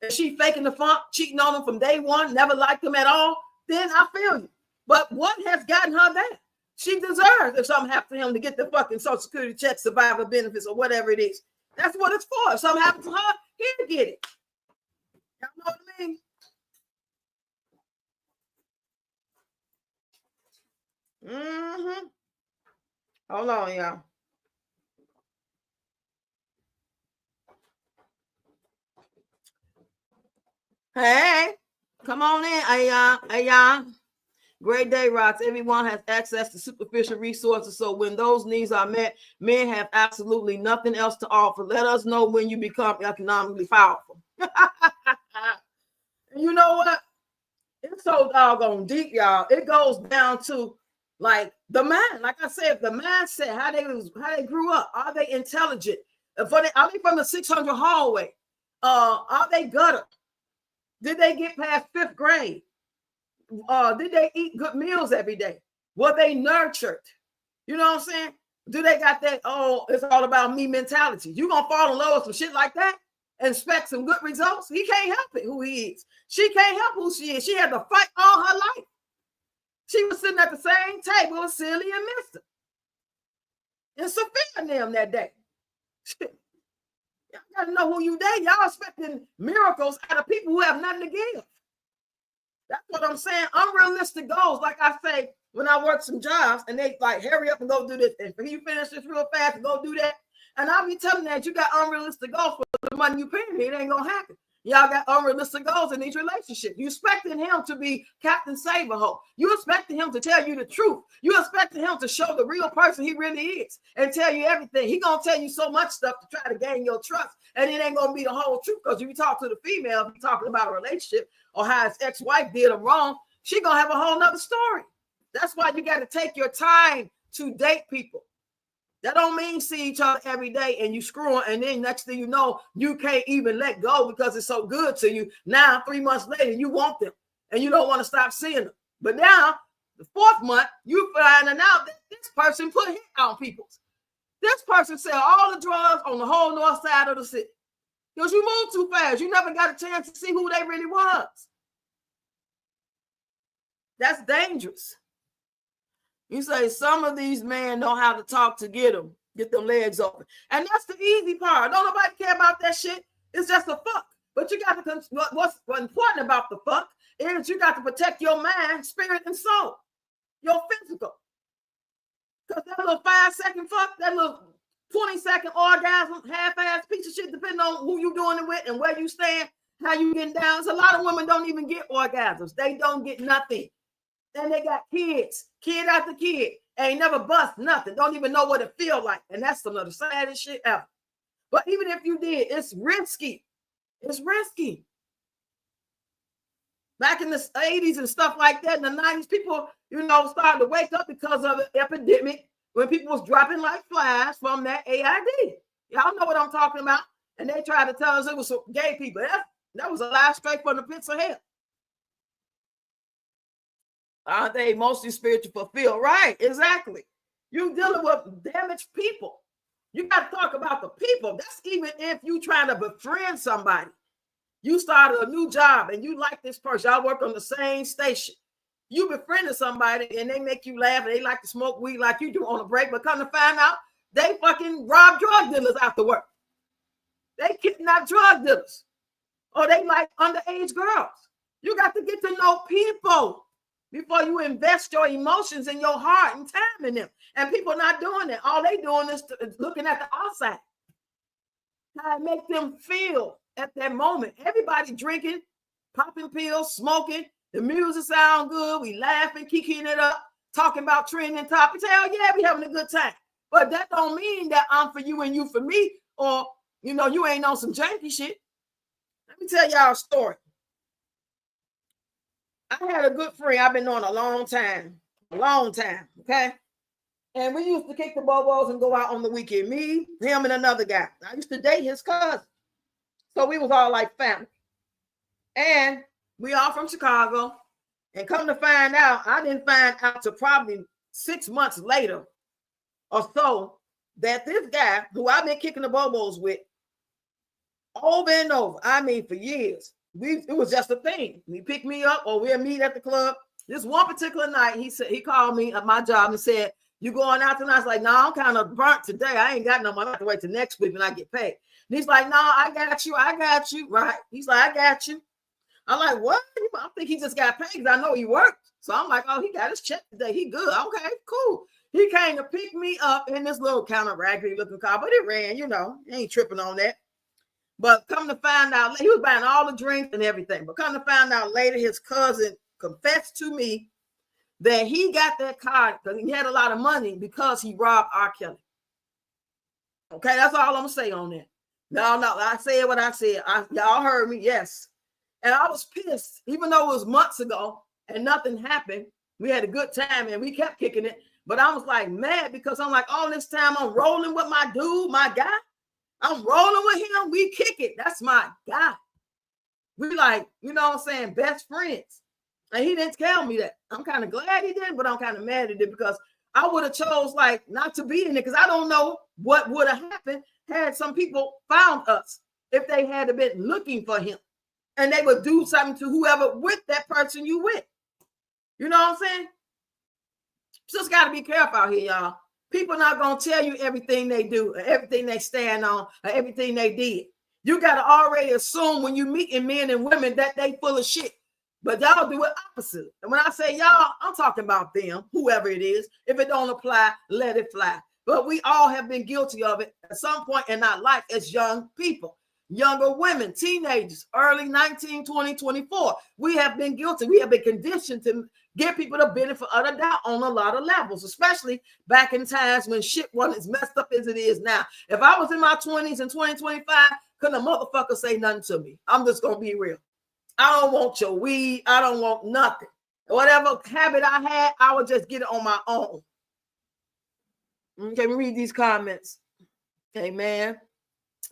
And she faking the funk, cheating on him from day one, never liked him at all. Then I feel you. But what has gotten her that? She deserves, if something happened to him, to get the fucking Social Security check, survivor benefits, or whatever it is. That's what it's for. If something happens to her, he'll get it. Y'all know what I mean? Mm-hmm. Hold on, y'all. Hey, come on in. Hey, y'all. Great day, Rocks. Everyone has access to superficial resources. So when those needs are met, men have absolutely nothing else to offer. Let us know when you become economically powerful. You know what? It's so doggone deep, y'all. It goes down to like the mind. Like I said, the mindset, how they grew up. Are they intelligent? Are they from the 600 hallway? Are they gutter? Did they get past 5th grade? Did they eat good meals every day? Were they nurtured? You know what I'm saying? Do they got that, oh, it's all about me mentality? You gonna fall in love with some shit like that and expect some good results? He can't help it who he is. She can't help who she is. She had to fight all her life. She was sitting at the same table with Silly and Mister and Sophia and them that day. Y'all gotta know who you date. Y'all expecting miracles out of people who have nothing to give. That's what I'm saying. Unrealistic goals. Like I say, when I work some jobs and they like, hurry up and go do this. And for you finish this real fast and go do that. And I'll be telling that you got unrealistic goals for the money you pay me. It ain't gonna happen. Y'all got unrealistic goals in these relationships. You expecting him to be Captain Saberho. You expecting him to tell you the truth. You expecting him to show the real person he really is and tell you everything. He gonna tell you so much stuff to try to gain your trust. And it ain't gonna be the whole truth, because if you talk to the female, if you're talking about a relationship or how his ex-wife did him wrong, she gonna have a whole nother story. That's why you got to take your time to date people. That don't mean see each other every day and you screwing, and then next thing you know, you can't even let go because it's so good to you. Now, 3 months later, you want them and you don't want to stop seeing them. But now, the 4th month, you finding out that this person put hit on people. This person sell all the drugs on the whole north side of the city. Because you moved too fast. You never got a chance to see who they really was. That's dangerous. You say some of these men know how to talk to get them legs open. And that's the easy part. Don't nobody care about that shit. It's just a fuck. But you got to, what's important about the fuck is you got to protect your mind, spirit, and soul. Your physical. Because that little 5-second fuck, that little 20-second orgasm, half-ass piece of shit, depending on who you doing it with and where you stand, how you getting down. So a lot of women don't even get orgasms. They don't get nothing. And they got kids, kid after kid, ain't never bust nothing, don't even know what it feel like. And that's some of the saddest shit ever. But even if you did, it's risky. It's risky. Back in the 80s and stuff like that, in the 90s, people, started to wake up because of the epidemic when people was dropping like flies from that AID. Y'all know what I'm talking about. And they tried to tell us it was gay people. That was a lie straight from the pits of hell. Aren't they mostly spiritual fulfilled? Right, exactly. You dealing with damaged people. You got to talk about the people. That's even if you trying to befriend somebody. You started a new job and you like this person. Y'all work on the same station. You befriended somebody and they make you laugh and they like to smoke weed like you do on a break, but come to find out, they fucking rob drug dealers after work. They kidnap drug dealers. Or they like underage girls. You got to get to know people before you invest your emotions and your heart and time in them. And people not doing it. All they doing is looking at the outside. How it make them feel at that moment. Everybody drinking, popping pills, smoking. The music sound good. We laughing, kicking it up, talking about trending topics. Hell yeah, we having a good time. But that don't mean that I'm for you and you for me, or you ain't on some janky shit. Let me tell y'all a story. I had a good friend I've been knowing a long time, okay? And we used to kick the bobos and go out on the weekend. Me, him, and another guy. I used to date his cousin. So we was all like family. And we all from Chicago. And come to find out, I didn't find out till probably 6 months later or so that this guy, who I've been kicking the bobos with over and over, I mean for years, it was just a thing. He picked me up or we'll meet at the club This one particular night, he called me at my job and said, "You going out tonight?" I was like, "No, I'm kind of burnt today. I ain't got no money. I have to wait till next week when I get paid." And he's like, "No, I got you. Right?" He's like, "I got you." I'm like, "What?" I think he just got paid because I know he worked. So I'm like, "Oh, he got his check today. He good. Okay, cool." He came to pick me up in this little kind of raggedy looking car, but it ran, he ain't tripping on that. But come to find out, he was buying all the drinks and everything. But come to find out later, his cousin confessed to me that he got that car because he had a lot of money because he robbed R. Kelly. Okay, that's all I'm going to say on that. No, I said what I said. Y'all heard me, yes. And I was pissed, even though it was months ago and nothing happened. We had a good time and we kept kicking it. But I was like mad because I'm like, all this time I'm rolling with my dude, my guy. I'm rolling with him. We kick it. That's my guy. We like, best friends. And he didn't tell me that. I'm kind of glad he didn't, but I'm kind of mad at it because I would have chose like not to be in it because I don't know what would have happened had some people found us if they had been looking for him and they would do something to whoever with that person you with. You know what I'm saying? Just got to be careful out here, y'all. People not going to tell you everything they do, or everything they stand on, or everything they did. You got to already assume when you meeting men and women that they full of shit. But y'all do it opposite. And when I say y'all, I'm talking about them, whoever it is. If it don't apply, let it fly. But we all have been guilty of it at some point in our life as young people. Younger women, teenagers, early 19, 20, 24. We have been guilty. We have been conditioned to give people the benefit of the doubt on a lot of levels, especially back in times when shit wasn't as messed up as it is now. If I was in my 20s in 2025, couldn't a motherfucker say nothing to me. I'm just going to be real. I don't want your weed. I don't want nothing. Whatever habit I had, I would just get it on my own. Okay, we read these comments. Amen.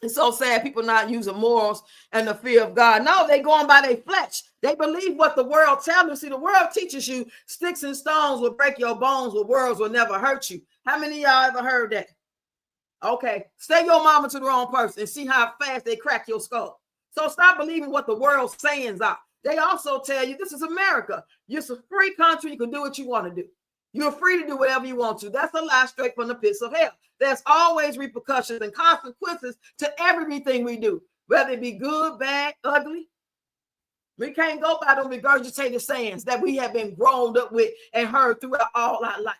It's so sad people not using morals and the fear of God. No, they going by their flesh. They believe what the world tells them. See, the world teaches you sticks and stones will break your bones, but words will never hurt you. How many of y'all ever heard that? Okay, stay your mama to the wrong person and see how fast they crack your skull. So stop believing what the world's sayings are. They also tell you this is America. It's a free country. You can do what you want to do. You're free to do whatever you want to. That's a lie straight from the pits of hell. There's always repercussions and consequences to everything we do, whether it be good, bad, ugly. We can't go by them regurgitated sayings that we have been grown up with and heard throughout all our life.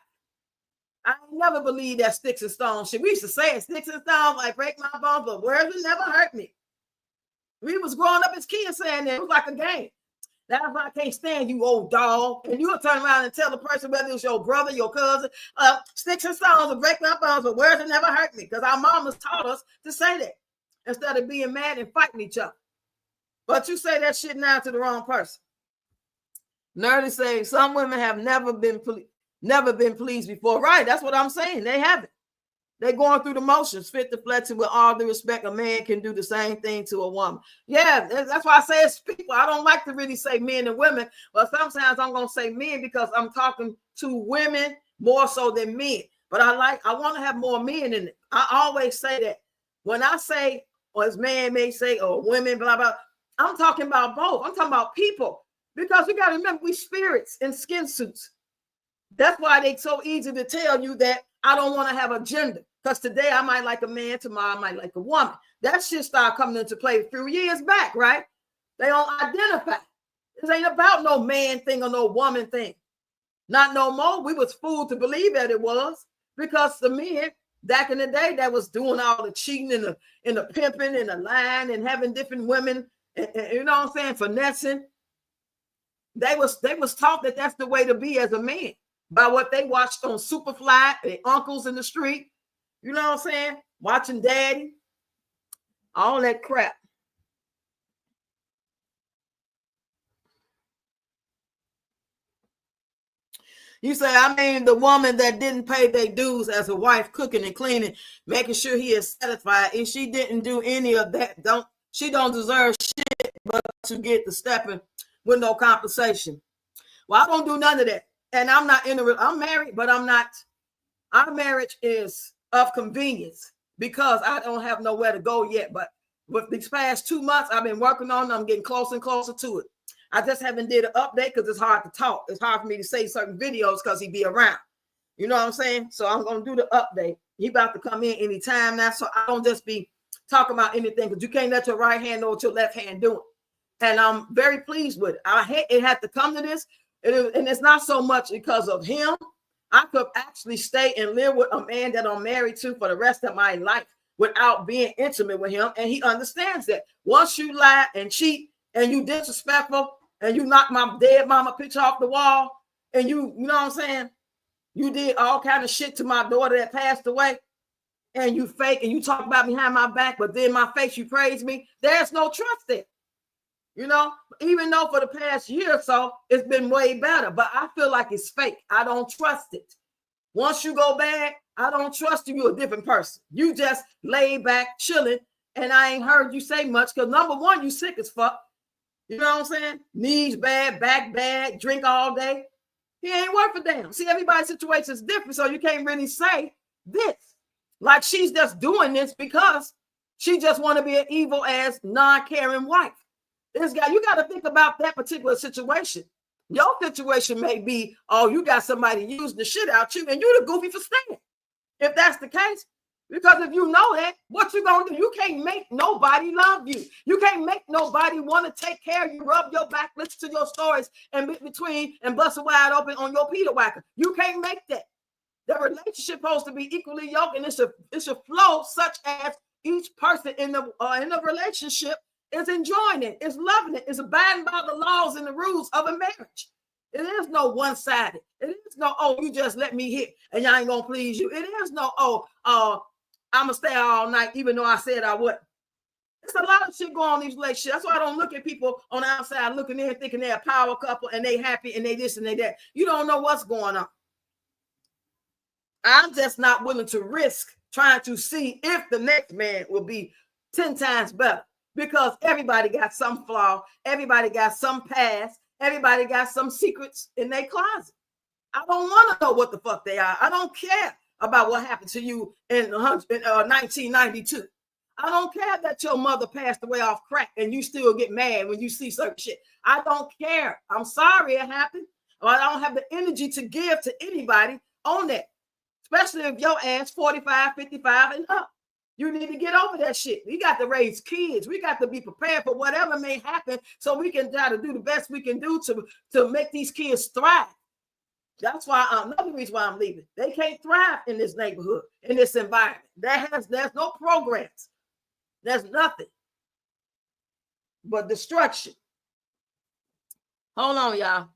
I never believed that sticks and stones shit. We used to say it, sticks and stones like break my bones, but words will never hurt me. We was growing up as kids saying that. It was like a game. That's why I can't stand you, old dog. And you'll turn around and tell the person, whether it's your brother, your cousin, sticks and stones will break my bones, but words will never hurt me. Because our mamas taught us to say that instead of being mad and fighting each other. But you say that shit now to the wrong person. Nerdy say some women have never been pleased before. Right, that's what I'm saying. They haven't. They're going through the motions, fit to flexing. With all due respect, a man can do the same thing to a woman. Yeah, that's why I say it's people. I don't like to really say men and women, but sometimes I'm going to say men because I'm talking to women more so than men. But I want to have more men in it. I always say that. When I say, or as man may say, or women, blah, blah, I'm talking about both. I'm talking about people. Because we got to remember, we spirits in skin suits. That's why they so easy to tell you that I don't want to have a gender. Because today I might like a man, tomorrow I might like a woman. That shit started coming into play a few years back, right? They don't identify. This ain't about no man thing or no woman thing. Not no more. We was fooled to believe that it was. Because the men back in the day that was doing all the cheating and the pimping and the lying and having different women, and you know what I'm saying, finessing. They was taught that that's the way to be as a man. By what they watched on Superfly, their uncles in the street, you know what I'm saying? Watching daddy, all that crap. You say, I mean, the woman that didn't pay their dues as a wife, cooking and cleaning, making sure he is satisfied. If she didn't do any of that, she don't deserve shit but to get the stepping with no compensation. Well, I don't do none of that. And I'm not I'm married, but I'm not. Our marriage is of convenience because I don't have nowhere to go yet. But with these past 2 months, I've been working on it. I'm getting closer and closer to it. I just haven't did an update because it's hard to talk. It's hard for me to say certain videos because he be around. You know what I'm saying? So I'm going to do the update. He about to come in anytime now, so I don't just be talking about anything because you can't let your right hand know what your left hand doing. And I'm very pleased with it. It had to come to this, and it's not so much because of him. I could actually stay and live with a man that I'm married to for the rest of my life without being intimate with him, and he understands that. Once you lie and cheat and you disrespectful and you knock my dead mama picture off the wall and you know what I'm saying, you did all kind of shit to my daughter that passed away, and you fake and you talk about behind my back, but then my face you praise me, there's no trust there. You know, even though for the past year or so, it's been way better, but I feel like it's fake. I don't trust it. Once you go bad, I don't trust you. You're a different person. You just lay back, chilling, and I ain't heard you say much because number one, you sick as fuck. You know what I'm saying? Knees bad, back bad, drink all day. He ain't worth a damn. See, everybody's situation is different, so you can't really say this. Like she's just doing this because she just want to be an evil ass, non-caring wife. This guy, you got to think about that particular situation. Your situation may be, oh, you got somebody using the shit out you, and you the goofy for staying. If that's the case, because if you know that, what you gonna do? You can't make nobody love you. You can't make nobody want to take care of you, rub your back, listen to your stories, and between and bust it wide open on your Peter whacker. You can't make that. The relationship supposed to be equally yoked, and it should flow such as each person in the relationship is enjoying it, is loving it, is abiding by the laws and the rules of a marriage. It is no one-sided. It is no, oh, you just let me hit and y'all ain't gonna please you. It is no, I'm gonna stay all night even though I said I wouldn't. There's a lot of shit going on in these relationships. That's why I don't look at people on the outside looking in thinking they're a power couple and they happy and they this and they that. You don't know what's going on. I'm just not willing to risk trying to see if the next man will be 10 times better. Because everybody got some flaw, everybody got some past, everybody got some secrets in their closet. I don't want to know what the fuck they are. I don't care about what happened to you in 1992. I don't care that your mother passed away off crack and you still get mad when you see certain shit. I don't care. I'm sorry it happened. Or I don't have the energy to give to anybody on that, especially if your ass 45, 55 and up. You need to get over that shit. We got to raise kids. We got to be prepared for whatever may happen so we can try to do the best we can do to make these kids thrive. That's why another reason why I'm leaving. They can't thrive in this neighborhood, in this environment. There's no programs. There's nothing but destruction. Hold on, y'all.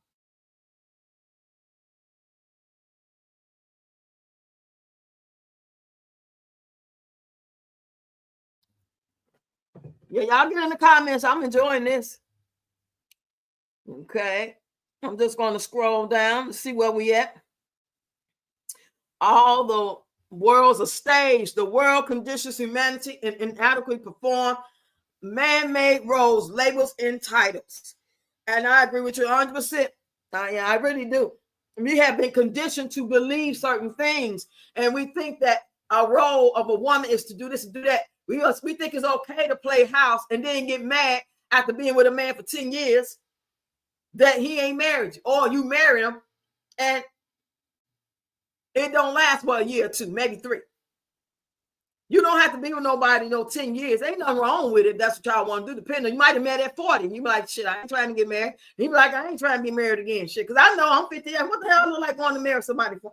Yeah, y'all get in the comments. I'm enjoying this. Okay. I'm just going to scroll down to see where we at. All the world's a stage. The world conditions humanity and inadequately perform man-made roles, labels, and titles. And I agree with you 100%. I really do. We have been conditioned to believe certain things, and we think that a role of a woman is to do this and do that. We think it's okay to play house and then get mad after being with a man for 10 years that he ain't married you, or you marry him and it don't last but a year or two, maybe 3. You don't have to be with nobody 10 years. Ain't nothing wrong with it. That's what y'all want to do. Depending, you might have met at 40. You be like, shit, I ain't trying to get married. He be like, I ain't trying to be married again. Shit, because I know I'm 50. What the hell I look like wanting to marry somebody for?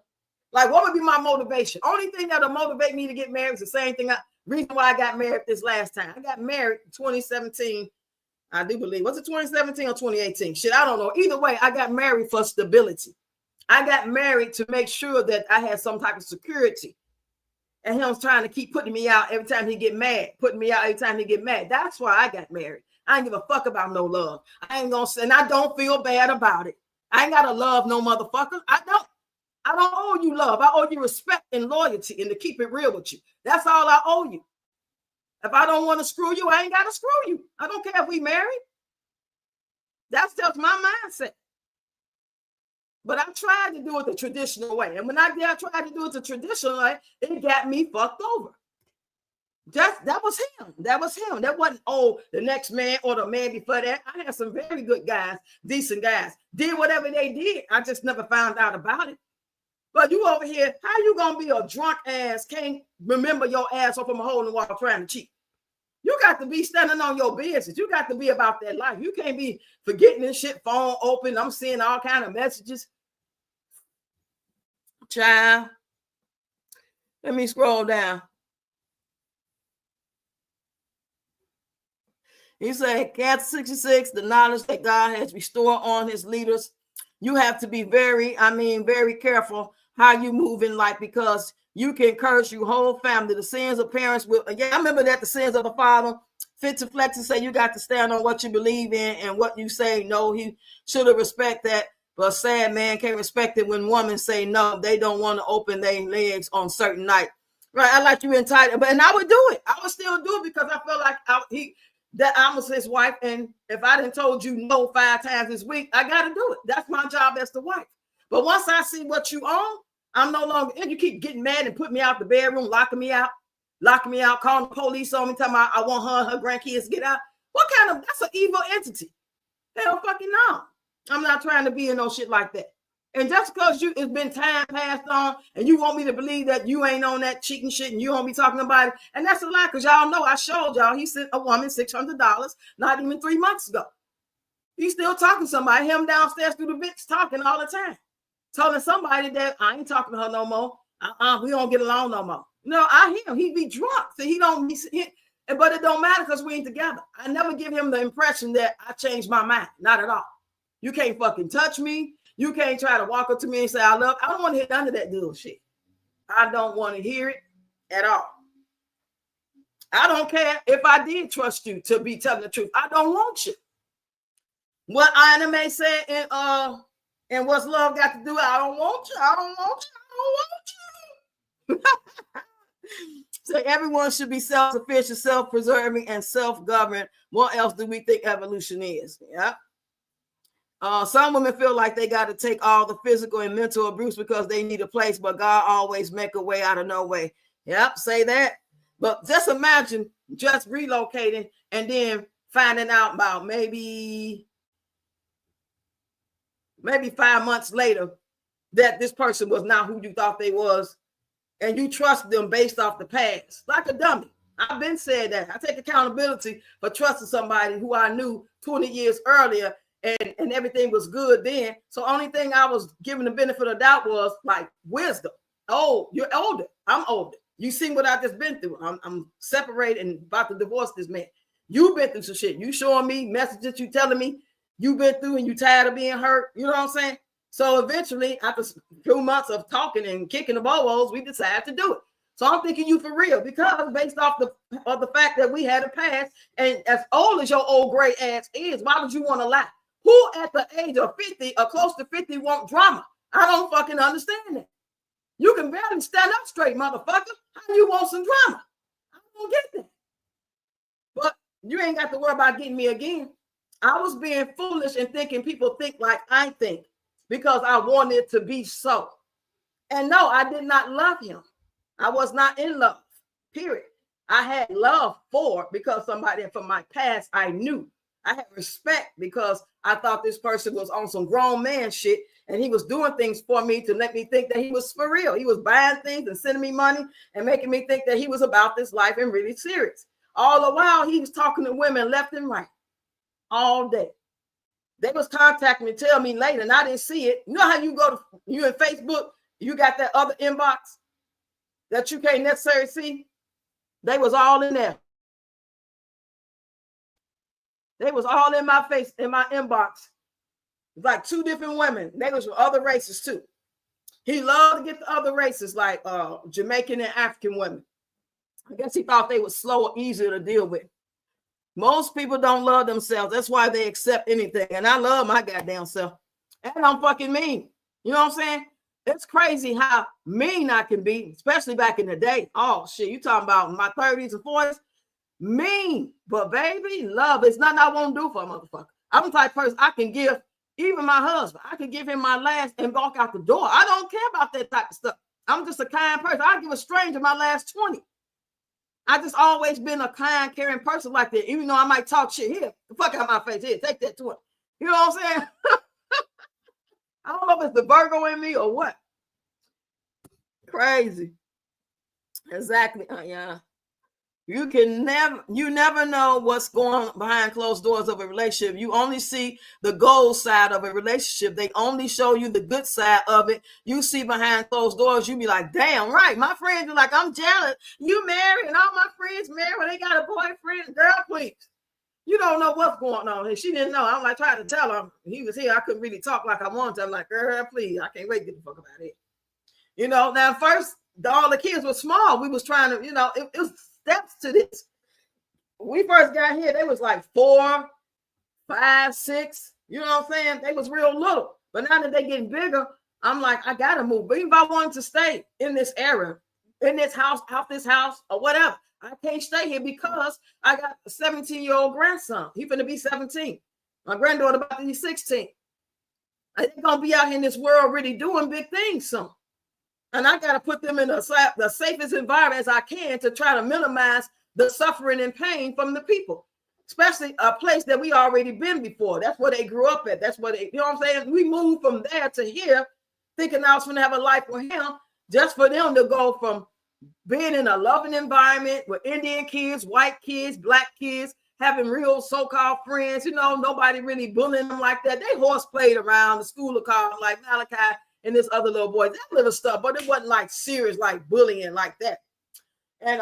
Like, what would be my motivation? Only thing that'll motivate me to get married is the same thing. Reason why I got married this last time. I got married in 2017. I do believe. Was it 2017 or 2018? Shit, I don't know. Either way, I got married for stability. I got married to make sure that I had some type of security. And him trying to keep putting me out every time he get mad. Putting me out every time he get mad. That's why I got married. I ain't give a fuck about no love. I ain't gonna say, and I don't feel bad about it. I ain't gotta love no motherfucker. I don't owe you love. I owe you respect and loyalty and to keep it real with you. That's all I owe you. If I don't want to screw you, I ain't got to screw you. I don't care if we married. That's just my mindset. But I tried to do it the traditional way. And when I tried to do it the traditional way, it got me fucked over. That was him. That was him. That wasn't, oh, the next man or the man before that. I had some very good guys, decent guys, did whatever they did. I just never found out about it. But you over here, how you gonna be a drunk ass, can't remember your ass off from a hole in the wall trying to cheat? You got to be standing on your business. You got to be about that life. You can't be forgetting this shit, phone open. I'm seeing all kind of messages. Child, let me scroll down. He said, Cat 66, the knowledge that God has restored on his leaders. You have to be very careful how you move in life, because you can curse your whole family. The sins of parents will, yeah, I remember that, the sins of the father. Fit to flex and say you got to stand on what you believe in and what you say. No, he should have respect that. But sad man can't respect it when women say no, they don't want to open their legs on certain night. Right? I like you entitled, and I would do it. I would still do it because I feel like I was his wife, and if I didn't told you no 5 times this week, I got to do it. That's my job as the wife. But once I see what you own, I'm no longer. And you keep getting mad and put me out the bedroom, locking me out, calling the police on me, telling me I want her and her grandkids to get out. What kind of, that's an evil entity? Hell fucking no. I'm not trying to be in no shit like that. And just because it's been time passed on and you want me to believe that you ain't on that cheating shit and you won't be talking about it, and that's a lie, because y'all know I showed y'all he sent a woman $600 not even 3 months ago. He's still talking to somebody, him downstairs through the bitch talking all the time, telling somebody that I ain't talking to her no more. We don't get along no more. No, I hear him. He be drunk. So but it don't matter because we ain't together. I never give him the impression that I changed my mind. Not at all. You can't fucking touch me. You can't try to walk up to me and say, I don't want to hear none of that little shit. I don't want to hear it at all. I don't care if I did trust you to be telling the truth. I don't want you. What anime said and what's love got to do? I don't want you. I don't want you. I don't want you. So everyone should be self-sufficient, self-preserving, and self-governed. What else do we think evolution is? Yeah. Some women feel like they got to take all the physical and mental abuse because they need a place, but God always make a way out of no way. Yep, say that. But just imagine just relocating and then finding out about maybe 5 months later that this person was not who you thought they was, and you trust them based off the past, like a dummy. I've been said that. I take accountability for trusting somebody who I knew 20 years earlier, and everything was good then. So only thing I was given the benefit of doubt was like wisdom. Oh, you're older. I'm older. You seen what I just been through. I'm separated and about to divorce this man. You've been through some shit. You showing me messages, you telling me you've been through and you tired of being hurt. You know what I'm saying? So eventually, after a few months of talking and kicking the bobos, we decided to do it. So I'm thinking you for real, because based off the fact that we had a past, and as old as your old gray ass is, why would you want to lie? Who at the age of 50 or close to 50 want drama? I don't fucking understand that. You can barely stand up straight, motherfucker. How you want some drama? I don't get that. But you ain't got to worry about getting me again. I was being foolish and thinking people think like I think because I wanted it to be so. And no, I did not love him. I was not in love, period. I had love because somebody from my past I knew. I had respect because I thought this person was on some grown man shit and he was doing things for me to let me think that he was for real. He was buying things and sending me money and making me think that he was about this life and really serious. All the while he was talking to women left and right all day. They was contacting me, tell me later, and I didn't see it. You know how you in Facebook, you got that other inbox that you can't necessarily see? They was all in there. They was all in my face, in my inbox. Like 2 different women. They was from other races too. He loved to get the other races, like Jamaican and African women. I guess he thought they were slower, easier to deal with. Most people don't love themselves. That's why they accept anything. And I love my goddamn self. And I'm fucking mean. You know what I'm saying? It's crazy how mean I can be, especially back in the day. Oh, shit, you talking about my 30s and 40s? Mean, but baby, love is nothing I won't do for a motherfucker. I'm the type of person I can give, even my husband, I can give him my last and walk out the door. I don't care about that type of stuff. I'm just a kind person. I give a stranger my last 20. I just always been a kind, caring person like that. Even though I might talk shit here, the fuck out my face here, take that to him. You know what I'm saying? I don't know if it's the Virgo in me or what. Crazy. Exactly. Yeah. You never know what's going on behind closed doors of a relationship. You only see the gold side of a relationship. They only show you the good side of it. You see behind closed doors, you be like, damn, right. My friends be like, I'm jealous. You married and all my friends married when they got a boyfriend. Girl, please. You don't know what's going on. And she didn't know. I'm like trying to tell her he was here. I couldn't really talk like I wanted to. I'm like, girl, please. I can't wait to get the fuck about it. You know, now first, all the kids were small. We was trying to, it was steps to this. We first got here, they was like 4, 5, 6. You know what I'm saying? They was real little. But now that they getting bigger, I'm like, I gotta move. But even if I wanted to stay in this area, in this house, out this house, or whatever, I can't stay here because I got a 17-year-old grandson. He's gonna be 17. My granddaughter about to be 16. They're gonna be out here in this world really doing big things soon. And I got to put them in the safest environment as I can to try to minimize the suffering and pain from the people, especially a place that we already been before. That's where they grew up at. That's what they, you know what I'm saying? We moved from there to here thinking I was going to have a life with him, just for them to go from being in a loving environment with Indian kids, white kids, black kids, having real so-called friends. Nobody really bullying them like that. They horse played around the school of college like Malachi and this other little boy, that little stuff, but it wasn't like serious, like bullying like that. And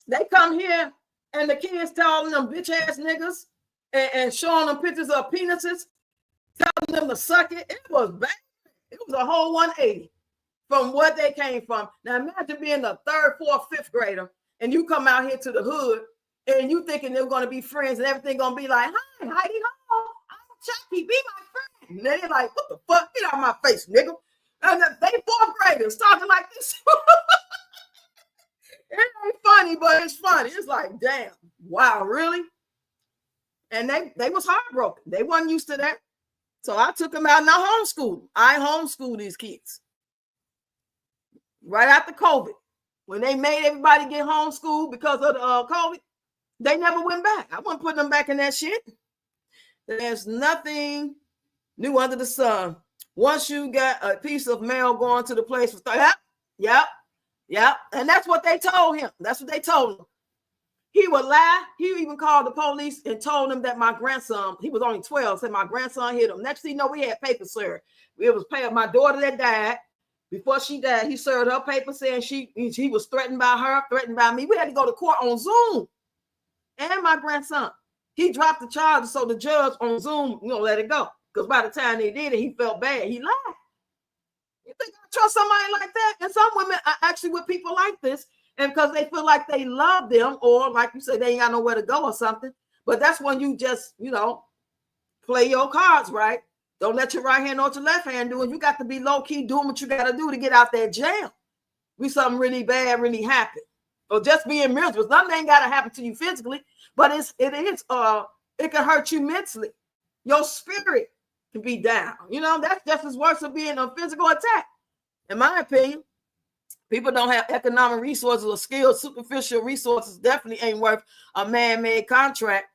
they come here and the kids telling them bitch ass niggas and showing them pictures of penises, telling them to suck it. It was bad. It was a whole 180 from what they came from. Now imagine being a 3rd, 4th, 5th grader and you come out here to the hood and you thinking they're going to be friends and everything going to be like, hi, Heidi ho, I'm Chucky, be my friend. And they're like, what the fuck? Get out of my face, nigga. And they 4th graders talking like this. It ain't funny, but it's funny. It's like, damn, wow, really? And they was heartbroken. They wasn't used to that. So I took them out and I homeschooled them. I homeschooled these kids. Right after COVID. When they made everybody get homeschooled because of the COVID, they never went back. I wasn't putting them back in that shit. There's nothing new under the sun. Once you got a piece of mail going to the place for yep. And that's what they told him. That's what they told him. He would lie. He even called the police and told them that my grandson, he was only 12, said my grandson hit him. Next thing you know, we had paper served. It was paying my daughter that died. Before she died, he served her paper saying he was threatened by her, threatened by me. We had to go to court on Zoom. And my grandson. He dropped the charges so the judge on Zoom, let it go. Because by the time they did it, he felt bad. He lied. You think I trust somebody like that? And some women are actually with people like this, and because they feel like they love them, or like you said, they ain't got nowhere to go or something. But that's when you just, play your cards right. Don't let your right hand know what your left hand doing. You got to be low key doing what you got to do to get out that jail. We something really bad really happened, or just being miserable. Nothing ain't got to happen to you physically, but it can hurt you mentally. Your spirit can be down. That's just as worse than being a physical attack. In my opinion, people don't have economic resources or skills. Superficial resources definitely ain't worth a man-made contract.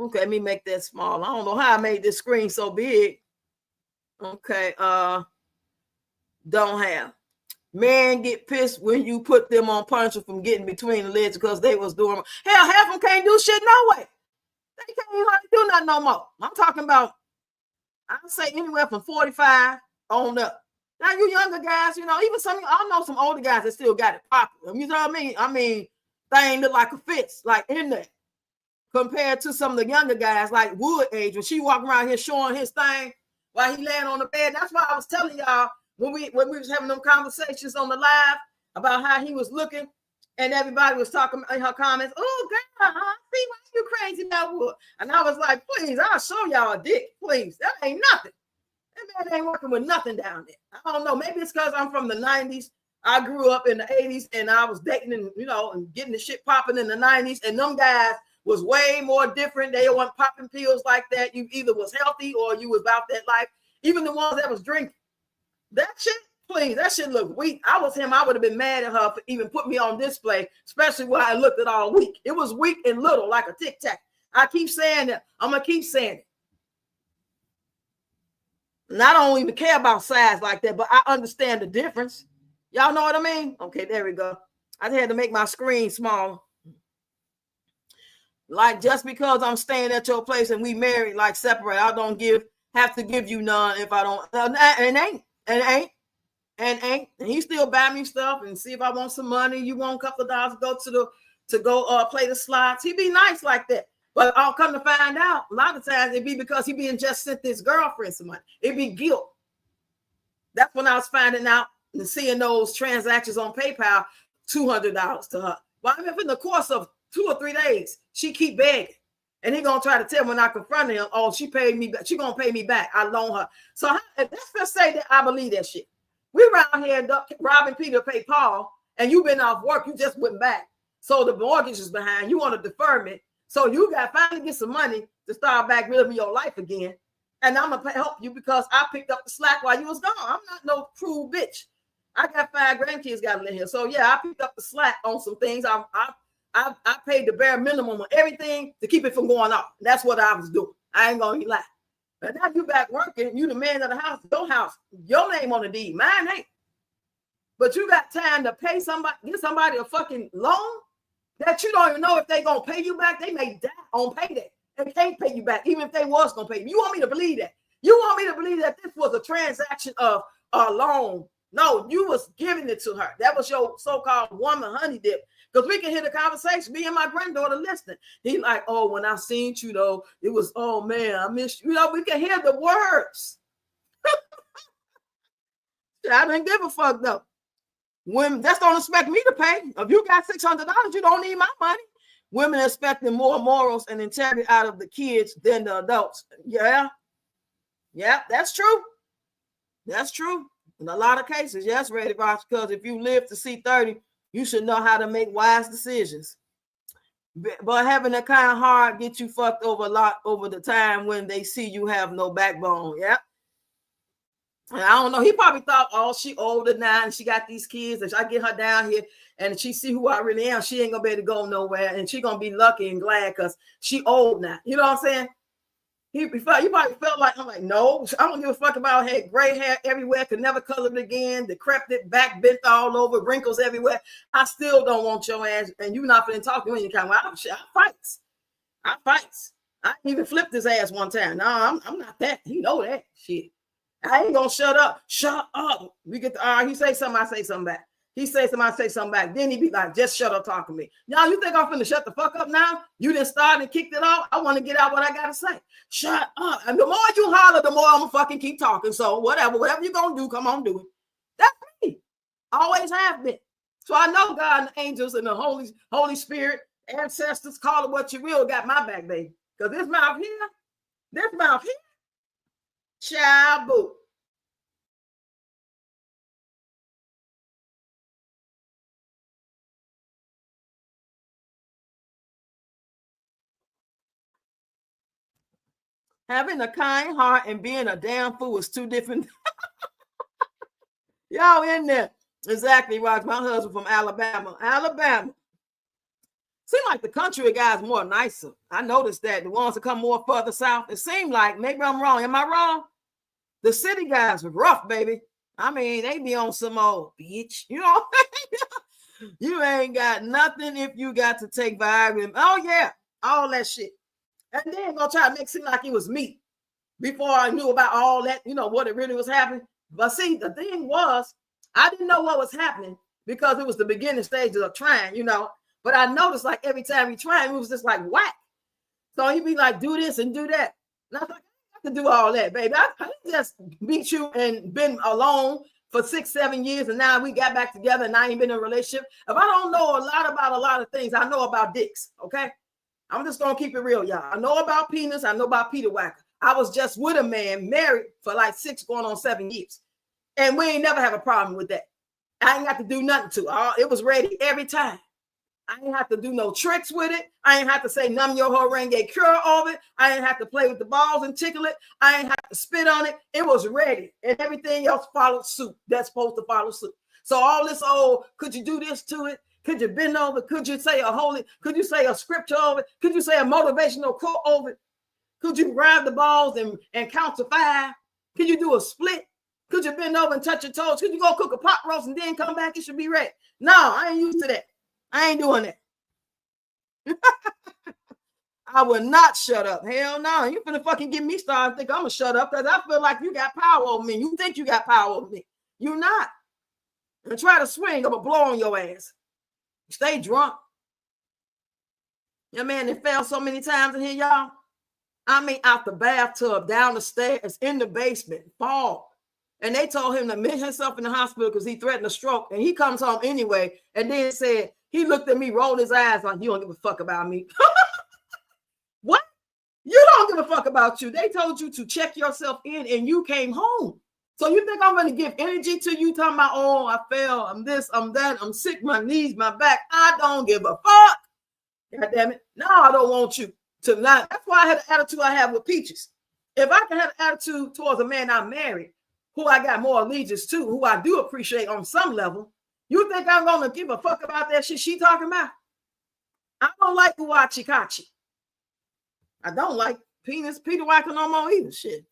Okay, let me make that small. I don't know how I made this screen so big. Okay, don't have. Men get pissed when you put them on punishment from getting between the legs because they was doing. Hell, half of them can't do shit no way. They can't even do nothing no more. I'm talking about, I'd say anywhere from 45 on up. Now, you younger guys, even some, I know some older guys that still got it popular. You know what I mean? I mean, thing look like a fist, like in there. Compared to some of the younger guys, like Wood age, when she walking around here showing his thing while he laying on the bed. That's why I was telling y'all when we was having them conversations on the live about how he was looking. And everybody was talking in her comments, oh, girl, see why you crazy about Wood? And I was like, please, I'll show y'all a dick, please. That ain't nothing. That man ain't working with nothing down there. I don't know. Maybe it's because I'm from the 90s. I grew up in the 80s, and I was dating and, and getting the shit popping in the 90s. And them guys was way more different. They weren't popping pills like that. You either was healthy or you was about that life. Even the ones that was drinking. That shit, Please, that shit look weak. I was him. I would have been mad at her for even putting me on display, especially when I looked at all weak. It was weak and little, like a tic tac. I keep saying it. I'm gonna keep saying it. And I don't even care about size like that, but I understand the difference. Y'all know what I mean? Okay, there we go. I had to make my screen smaller. Like, just because I'm staying at your place and we married, like separate, I don't have to give you none if I don't. And he still buy me stuff and see if I want some money. You want a couple of dollars to go play the slots. He be nice like that. But I'll come to find out, a lot of times it be because he being just sent his girlfriend some money. It be guilt. That's when I was finding out and seeing those transactions on PayPal, $200 to her. Well, I mean, in the course of 2 or 3 days, she keep begging. And he gonna try to tell me when I confront him, oh, she paid me back. She gonna pay me back. I loan her. So let's just say that I believe that shit. We around here robbing Peter to pay Paul, and you been off work. You just went back. So the mortgage is behind. You want a deferment. So you got to finally get some money to start back living your life again. And I'm going to help you because I picked up the slack while you was gone. I'm not no cruel bitch. I got 5 grandkids got to live here. So, yeah, I picked up the slack on some things. I paid the bare minimum on everything to keep it from going off. That's what I was doing. I ain't going to lie. But now you back working. You the man of the house, your name on the deed. Mine ain't. But you got time to pay somebody, get somebody a fucking loan that you don't even know if they going to pay you back. They may die on payday. They can't pay you back, even if they was going to pay you. You want me to believe that? You want me to believe that this was a transaction of a loan? No, you was giving it to her. That was your so-called woman honey dip. Because we can hear the conversation. Me and my granddaughter listening. He like, oh, when I seen you, though, it was, oh, man, I missed you. You know, we can hear the words. I didn't give a fuck, though. Women, just don't expect me to pay. If you got $600, you don't need my money. Women expecting more morals and integrity out of the kids than the adults. Yeah, that's true. That's true. In a lot of cases, yes, Readyroxx, because if you live to see 30, you should know how to make wise decisions. But having a kind heart get you fucked over a lot over the time when they see you have no backbone. Yeah. And I don't know. He probably thought, oh, she older now and she got these kids. And I get her down here and she see who I really am. She ain't gonna be able to go nowhere. And she gonna be lucky and glad because she old now. You know what I'm saying? You probably felt like, I'm like, no, I don't give a fuck about her. Had gray hair everywhere, could never color it again, decrepit, back bent all over, wrinkles everywhere. I still don't want your ass. And you not finna talk to me. I fights. I even flipped his ass one time. No, I'm not that. You know that shit. I ain't gonna shut up. Shut up. We get the he say something, I say something back. He say something, I say something back. Then he be like, just shut up talking to me. Y'all, you think I'm finna shut the fuck up now? You didn't start and kicked it off. I want to get out what I gotta say. Shut up. And the more you holler, the more I'm gonna fucking keep talking. So whatever you gonna do, come on, do it. That's me. Always have been. So I know God and the angels and the Holy Spirit, ancestors, call it what you will, got my back, baby. Because this mouth here, child boo. Having a kind heart and being a damn fool is 2 different. Y'all in there. Exactly, Rox. My husband from Alabama. Seem like the country guys more nicer. I noticed that. The ones that come more further south, it seemed like, maybe I'm wrong. Am I wrong? The city guys are rough, baby. I mean, they be on some old bitch. You know, you ain't got nothing if you got to take Viagra. Oh, yeah, all that shit. And then gonna try to make it seem like it was me before I knew about all that, you know, what it really was happening. But see, the thing was, I didn't know what was happening because it was the beginning stages of trying, you know. But I noticed like every time he tried, it was just like whack. So he'd be like, do this and do that. And I was like, to do all that, baby. I didn't just beat you and been alone for 6-7 years, and now we got back together and I ain't been in a relationship. If I don't know a lot about a lot of things, I know about dicks, okay? I'm just gonna keep it real, y'all. I know about penis, I know about Peter Whacker. I was just with a man married for like 6 going on 7 years. And we ain't never have a problem with that. I ain't got to do nothing to it. It was ready every time. I ain't have to do no tricks with it. I ain't have to say num your horenge cure of it. I ain't have to play with the balls and tickle it. I ain't have to spit on it. It was ready. And everything else followed suit. That's supposed to follow suit. So all this, could you do this to it? Could you bend over? Could you say could you say a scripture over it? Could you say a motivational quote over it? Could you grab the balls and count to 5? Could you do a split? Could you bend over and touch your toes? Could you go cook a pot roast and then come back? It should be ready. No, I ain't used to that. I ain't doing that. I will not shut up. Hell no. You finna fucking get me started. Think I'm gonna shut up because I feel like you got power over me. You think you got power over me. You're not. And try to swing, I'm gonna blow on your ass. Stay drunk. Your man that fell so many times in here, y'all. I mean, out the bathtub, down the stairs, in the basement, fall. And they told him to admit himself in the hospital because he threatened a stroke. And he comes home anyway. And then said, he looked at me, rolled his eyes like, you don't give a fuck about me. What? You don't give a fuck about you. They told you to check yourself in and you came home. So you think I'm going to give energy to you talking about, oh, I fell, I'm this, I'm that, I'm sick, my knees, my back. I don't give a fuck. God damn it. No, I don't want you to not. That's why I had the attitude I have with Peaches. If I can have an attitude towards a man I married, who I got more allegiance to, who I do appreciate on some level, you think I'm going to give a fuck about that shit she talking about? I don't like Uwachi Kachi. I don't like Peter Wacker no more either. Shit.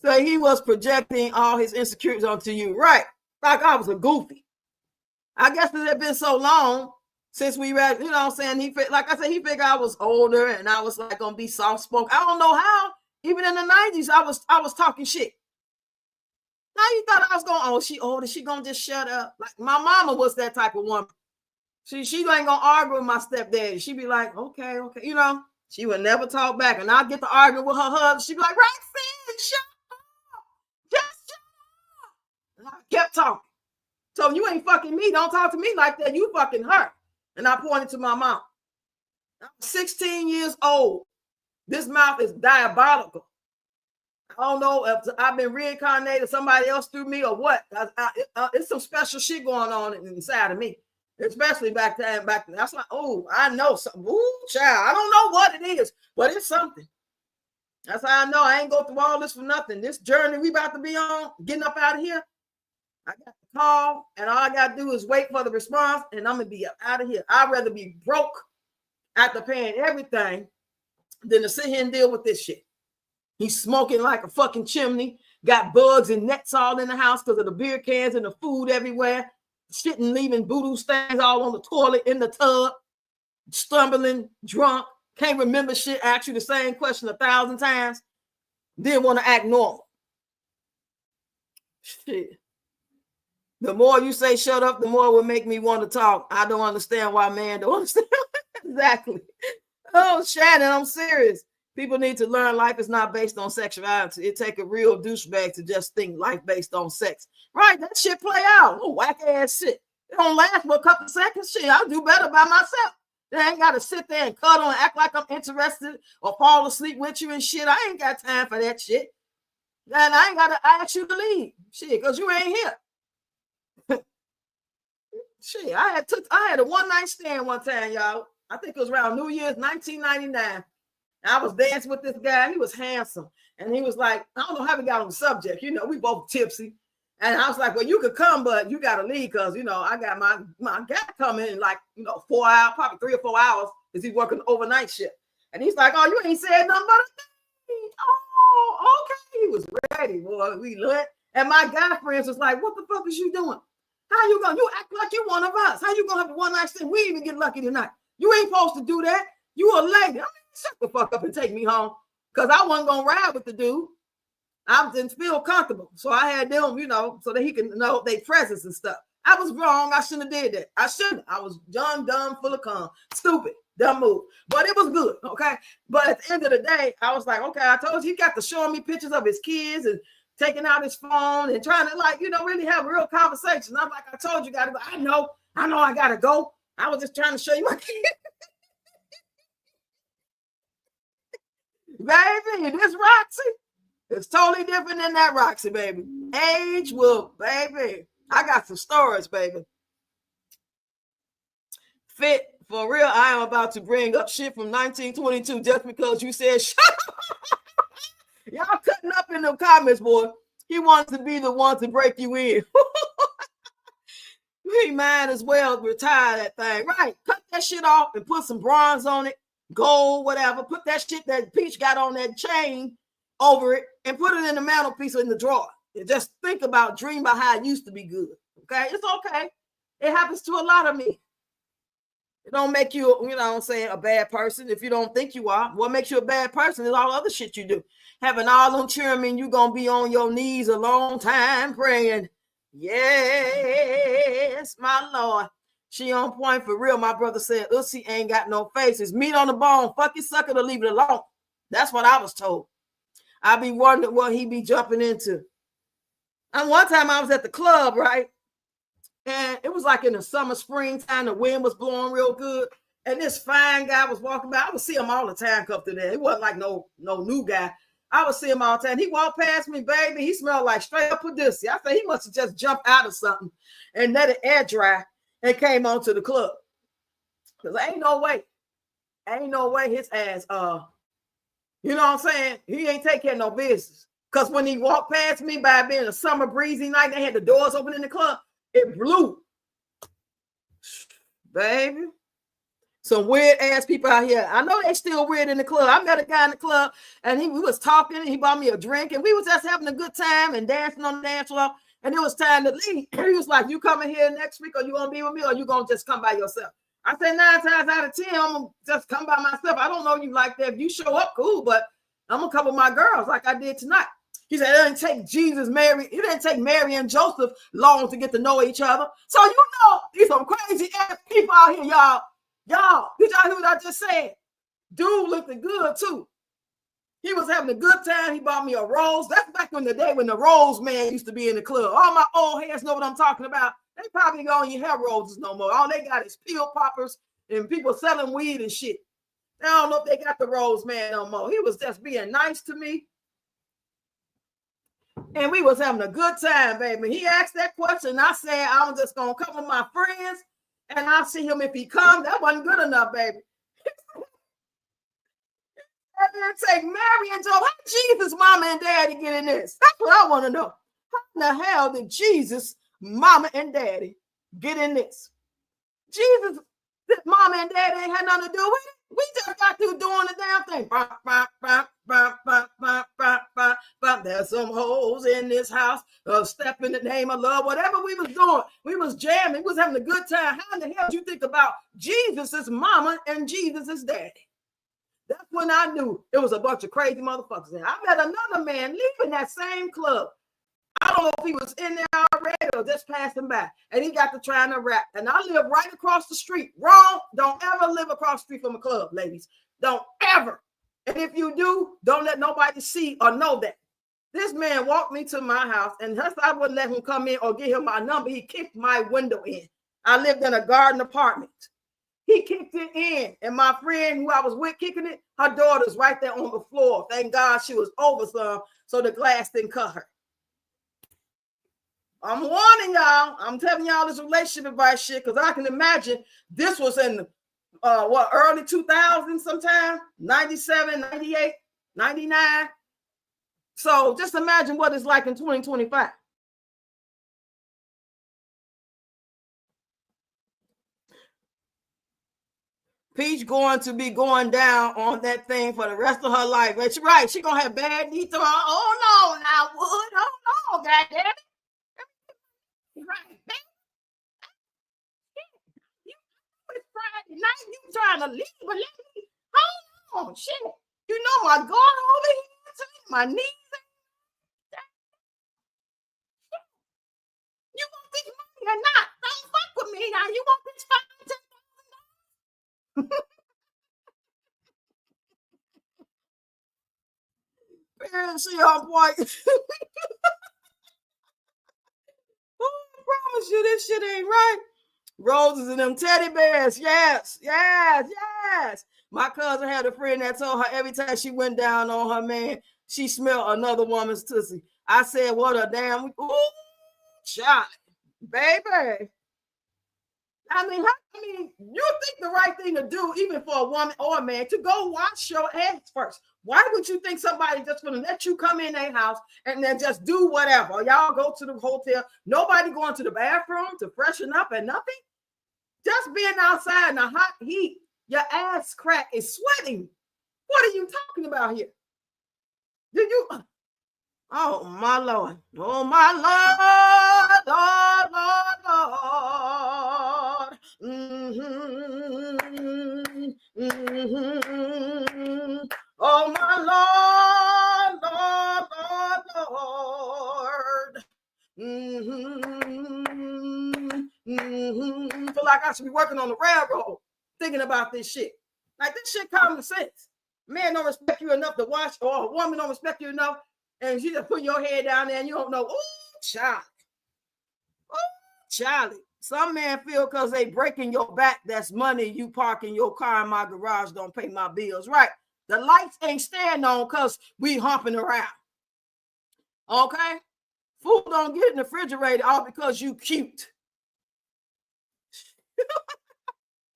So he was projecting all his insecurities onto you. Right. Like I was a goofy. I guess it had been so long since we read, you know what I'm saying? Like I said, he figured I was older and I was like gonna be soft spoken. I don't know how. Even in the 90s, I was talking shit. Now you thought I was going, oh, she older, she gonna just shut up. Like my mama was that type of woman. She ain't gonna argue with my stepdaddy. She'd be like, okay, you know, she would never talk back. And I'd get to argue with her husband. She'd be like, Roxanne, shut up. Just shut up. And I kept talking. So you ain't fucking me. Don't talk to me like that. You fucking her. And I pointed to my mouth. I'm 16 years old. This mouth is diabolical. I don't know if I've been reincarnated, somebody else through me or what. It's some special shit going on inside of me, especially back then. That's like, oh, I know something. Ooh, child, I don't know what it is, but it's something. That's how I know I ain't go through all this for nothing. This journey we about to be on, getting up out of here, I got the call, and all I got to do is wait for the response, and I'm going to be out of here. I'd rather be broke after paying everything than to sit here and deal with this shit. He's smoking like a fucking chimney, got bugs and nets all in the house because of the beer cans and the food everywhere, shitting, leaving voodoo stains all on the toilet, in the tub, stumbling, drunk, can't remember shit, ask you the same question 1,000 times, then want to act normal. Shit. The more you say shut up, the more it will make me want to talk. I don't understand why man don't understand. Exactly. Oh, Shannon, I'm serious. People need to learn life is not based on sexuality. It take a real douchebag to just think life based on sex. Right, that shit play out. Oh, whack ass shit. It don't last for a couple seconds. Shit, I'll do better by myself. They ain't got to sit there and cuddle and act like I'm interested or fall asleep with you and shit. I ain't got time for that shit. And I ain't got to ask you to leave. Shit, because you ain't here. Shit, I had a one-night stand one time, y'all. I think it was around New Year's 1999. I was dancing with this guy. He was handsome. And he was like, I don't know how we got on the subject. You know, we both tipsy. And I was like, well, you could come, but you got to leave because, you know, I got my guy coming in like, 4 hours, probably 3 or 4 hours because he's working overnight shift. And he's like, oh, you ain't said nothing but a thing. Oh, okay. He was ready, boy. We lit. And my guy friends was like, what the fuck is you doing? How you going? You act like you one of us. How you going to have a one-night stand? We even get lucky tonight. You ain't supposed to do that. You a lady. I mean, shut the fuck up and take me home. Because I wasn't going to ride with the dude. I didn't feel comfortable. So I had them, so that he can know their presence and stuff. I was wrong. I shouldn't have did that. I shouldn't. I was young, dumb, full of cum. Stupid. Dumb move. But it was good. Okay. But at the end of the day, I was like, okay, I told you he got to showing me pictures of his kids and taking out his phone and trying to really have real conversations. I'm like, I told you, gotta go. I know I gotta go. I was just trying to show you my kids. Baby, this Roxy is totally different than that Roxy, baby. Age will, baby. I got some stories, baby. Fit, for real, I am about to bring up shit from 1922 just because you said shut up. Y'all cutting up in the comments, boy. He wants to be the one to break you in. He might as well retire that thing. Right. Cut that shit off and put some bronze on it, gold, whatever. Put that shit that Peach got on that chain over it and put it in the mantelpiece or in the drawer. And just think about, dream about how it used to be good. Okay? It's okay. It happens to a lot of me. It don't make you, you know what I'm saying, a bad person if you don't think you are. What makes you a bad person is all the other shit you do. Having all them cheering mean you gonna be on your knees a long time praying. Yes, my Lord. She on point for real. My brother said, Ussy ain't got no face. It's meat on the bone. Fuck you, sucker, to leave it alone. That's what I was told. I be wondering what he be jumping into. And one time I was at the club, right? And it was like in the summer, springtime, the wind was blowing real good. And this fine guy was walking by. I would see him all the time come through there. He wasn't like no new guy. I would see him all the time. He walked past me, baby. He smelled like straight up pussy. I said he must have just jumped out of something and let it air dry and came onto the club. Because ain't no way his ass, you know what I'm saying? He ain't take care of no business. Because when he walked past me by being a summer breezy night, they had the doors open in the club. It blew. Baby. Some weird ass people out here. I know they still weird in the club. I met a guy in the club and we was talking and he bought me a drink and we was just having a good time and dancing on the dance floor. And it was time to leave. He was like, you coming here next week or you gonna be with me or you gonna just come by yourself? I said 9 times out of 10, I'm gonna just come by myself. I don't know you like that. If you show up, cool, but I'm gonna come with my girls like I did tonight. He said, it didn't take Mary and Joseph long to get to know each other. So you know, these some crazy ass people out here, y'all. Y'all, did y'all hear what I just said? Dude looked good too. He was having a good time. He bought me a rose. That's back in the day when the rose man used to be in the club. All my old heads know what I'm talking about. They probably don't even have roses no more. All they got is pill poppers and people selling weed and shit. I don't know if they got the rose man no more. He was just being nice to me. And we was having a good time, baby. He asked that question. I said, I'm just going to come with my friends and I'll see him if he comes. That wasn't good enough, baby. And then take Mary and Joe. How Jesus, mama, and daddy get in this? That's what I want to know. How in the hell did Jesus, mama, and daddy get in this? Jesus, mama, and daddy ain't had nothing to do with it. We just got through doing the damn thing. There's some hoes in this house. Step in the name of love. Whatever we was doing, we was jamming. We was having a good time. How in the hell do you think about Jesus' mama and Jesus' daddy? That's when I knew it was a bunch of crazy motherfuckers there. I met another man leaving that same club. I don't know if he was in there already or just passing by. And he got to trying to rap. And I live right across the street. Wrong. Don't ever live across the street from a club, ladies. Don't ever. And if you do, don't let nobody see or know that. This man walked me to my house, and thus I wouldn't let him come in or give him my number. He kicked my window in. I lived in a garden apartment. He kicked it in, and my friend who I was with kicking it, her daughter's right there on the floor. Thank God she was over some, so the glass didn't cut her. I'm warning y'all. I'm telling y'all this relationship advice shit because I can imagine this was in early 2000s sometime, 97, 98, 99. So just imagine what it's like in 2025. Peach going to be going down on that thing for the rest of her life. That's right. She gonna have bad knees to her. Oh no, now Wood. Oh no, goddamn it. Right. It's Friday night. You trying to leave, but let me hold on. Shit. You know my garden over here. My knees. You want this money or not? Don't fuck with me now. You want this $5,000? She on point. Oh, I promise you this shit ain't right. Roses and them teddy bears. Yes. My cousin had a friend that told her every time she went down on her man, she smelled another woman's tussie. I said, what a damn, ooh, child, baby. You think the right thing to do, even for a woman or a man, to go wash your ass first. Why would you think somebody just gonna let you come in their house and then just do whatever? Y'all go to the hotel, nobody going to the bathroom to freshen up and nothing? Just being outside in the hot heat, your ass crack is sweating. What are you talking about here? Did you? Oh my Lord! Oh my Lord! Lord! Mm-hmm. Mm-hmm. Oh my Lord! Lord! Mm-hmm. Mm-hmm. Feel like I should be working on the railroad, thinking about this shit. Like this shit common sense. Man don't respect you enough to wash, or a woman don't respect you enough, and you just put your head down there and you don't know. Oh, Charlie. Oh, Charlie. Some man feel because they breaking your back, that's money you parking your car in my garage, don't pay my bills. Right. The lights ain't staying on because we humping around. Okay? Food don't get in the refrigerator all because you cute.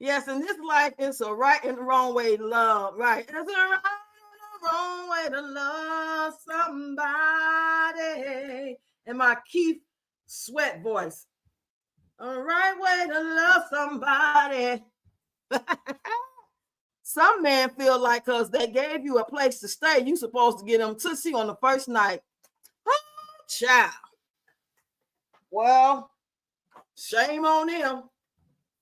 Yes, in this life, it's a right and the wrong way to love. Right. It's a right and the wrong way to love somebody. And my Keith Sweat voice. A right way to love somebody. Some men feel like because they gave you a place to stay, you supposed to get them tootsie on the first night. Oh, child. Well, shame on them.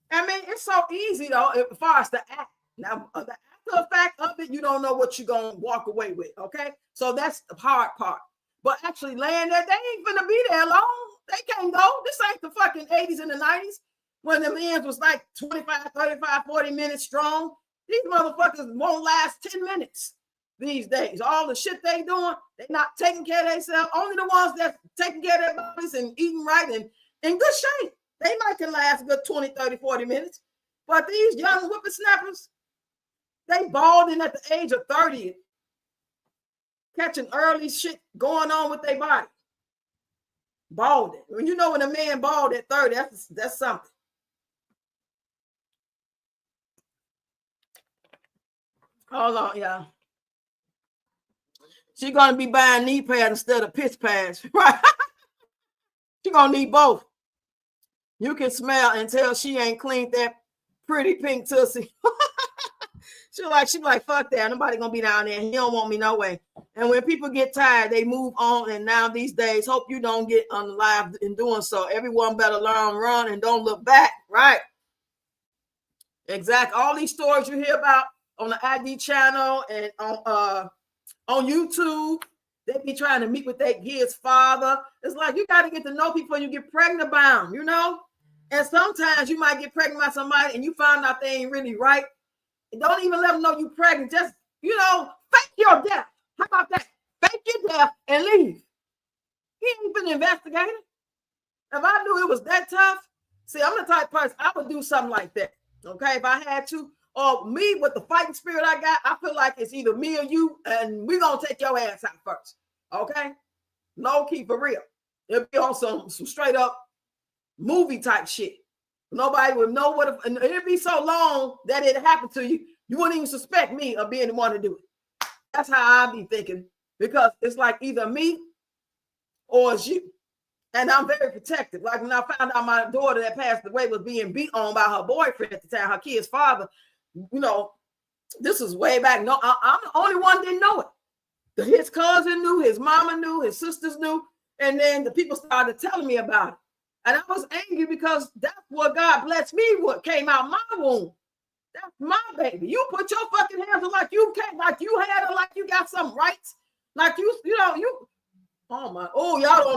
I mean, it's so easy, though, as far as the act. Now, the after fact of it, you don't know what you're going to walk away with, okay? So that's the hard part. But actually laying there, they ain't going to be there long. They can't go. This ain't the fucking 80s and the 90s when the ends was like 25, 35, 40 minutes strong. These motherfuckers won't last 10 minutes these days. All the shit they doing, they not taking care of themselves. Only the ones that's taking care of their bodies and eating right and in good shape. They might can last a good 20, 30, 40 minutes. But these young whippersnappers, they balding at the age of 30, catching early shit going on with their body. Balding. When you know when a man bald at 30, that's something. Hold on, y'all. She's going to be buying knee pads instead of piss pads, right? She's going to need both. You can smell and tell she ain't cleaned that pretty pink tussie. She like, fuck that. Nobody gonna be down there. He don't want me no way. And when people get tired, they move on. And now these days, hope you don't get unalived in doing so. Everyone better learn, run, and don't look back. Right? Exactly. All these stories you hear about on the ID channel and on YouTube, they be trying to meet with their kid's father. It's like you got to get to know people and you get pregnant by them, you know? And sometimes you might get pregnant by somebody and you find out they ain't really right. And don't even let them know you pregnant. Just, fake your death. How about that? Fake your death and leave. He ain't been investigated. If I knew it was that tough, see, I'm the type of person, I would do something like that. Okay, if I had to. Or me with the fighting spirit I got, I feel like it's either me or you, and we're going to take your ass out first. Okay? Low key for real. It'll be on some straight up movie type shit. Nobody would know and it'd be so long that it happened to you, you wouldn't even suspect me of being the one to do it. That's how I be thinking, because it's like either me or it's you. And I'm very protective. Like when I found out my daughter that passed away was being beat on by her boyfriend at the time, her kid's father, this was way back. No, I'm the only one that didn't know it. His cousin knew, his mama knew, his sisters knew, and then the people started telling me about it. And I was angry because that's what God blessed me with, came out my womb. That's my baby. You put your fucking hands on like you can't, like you had her, like you got some rights, like y'all don't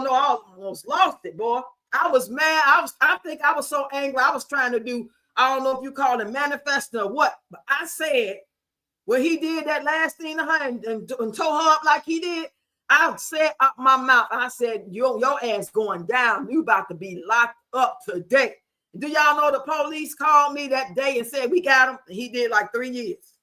know, I almost lost it, boy. I was mad. I think I was so angry. I was trying to do, I don't know if you call it manifesting or what, but I said, when he did that last thing to her and tore her up like he did, I said out my mouth, I said, your ass going down. You about to be locked up today. Do y'all know the police called me that day and said, we got him? He did like 3 years.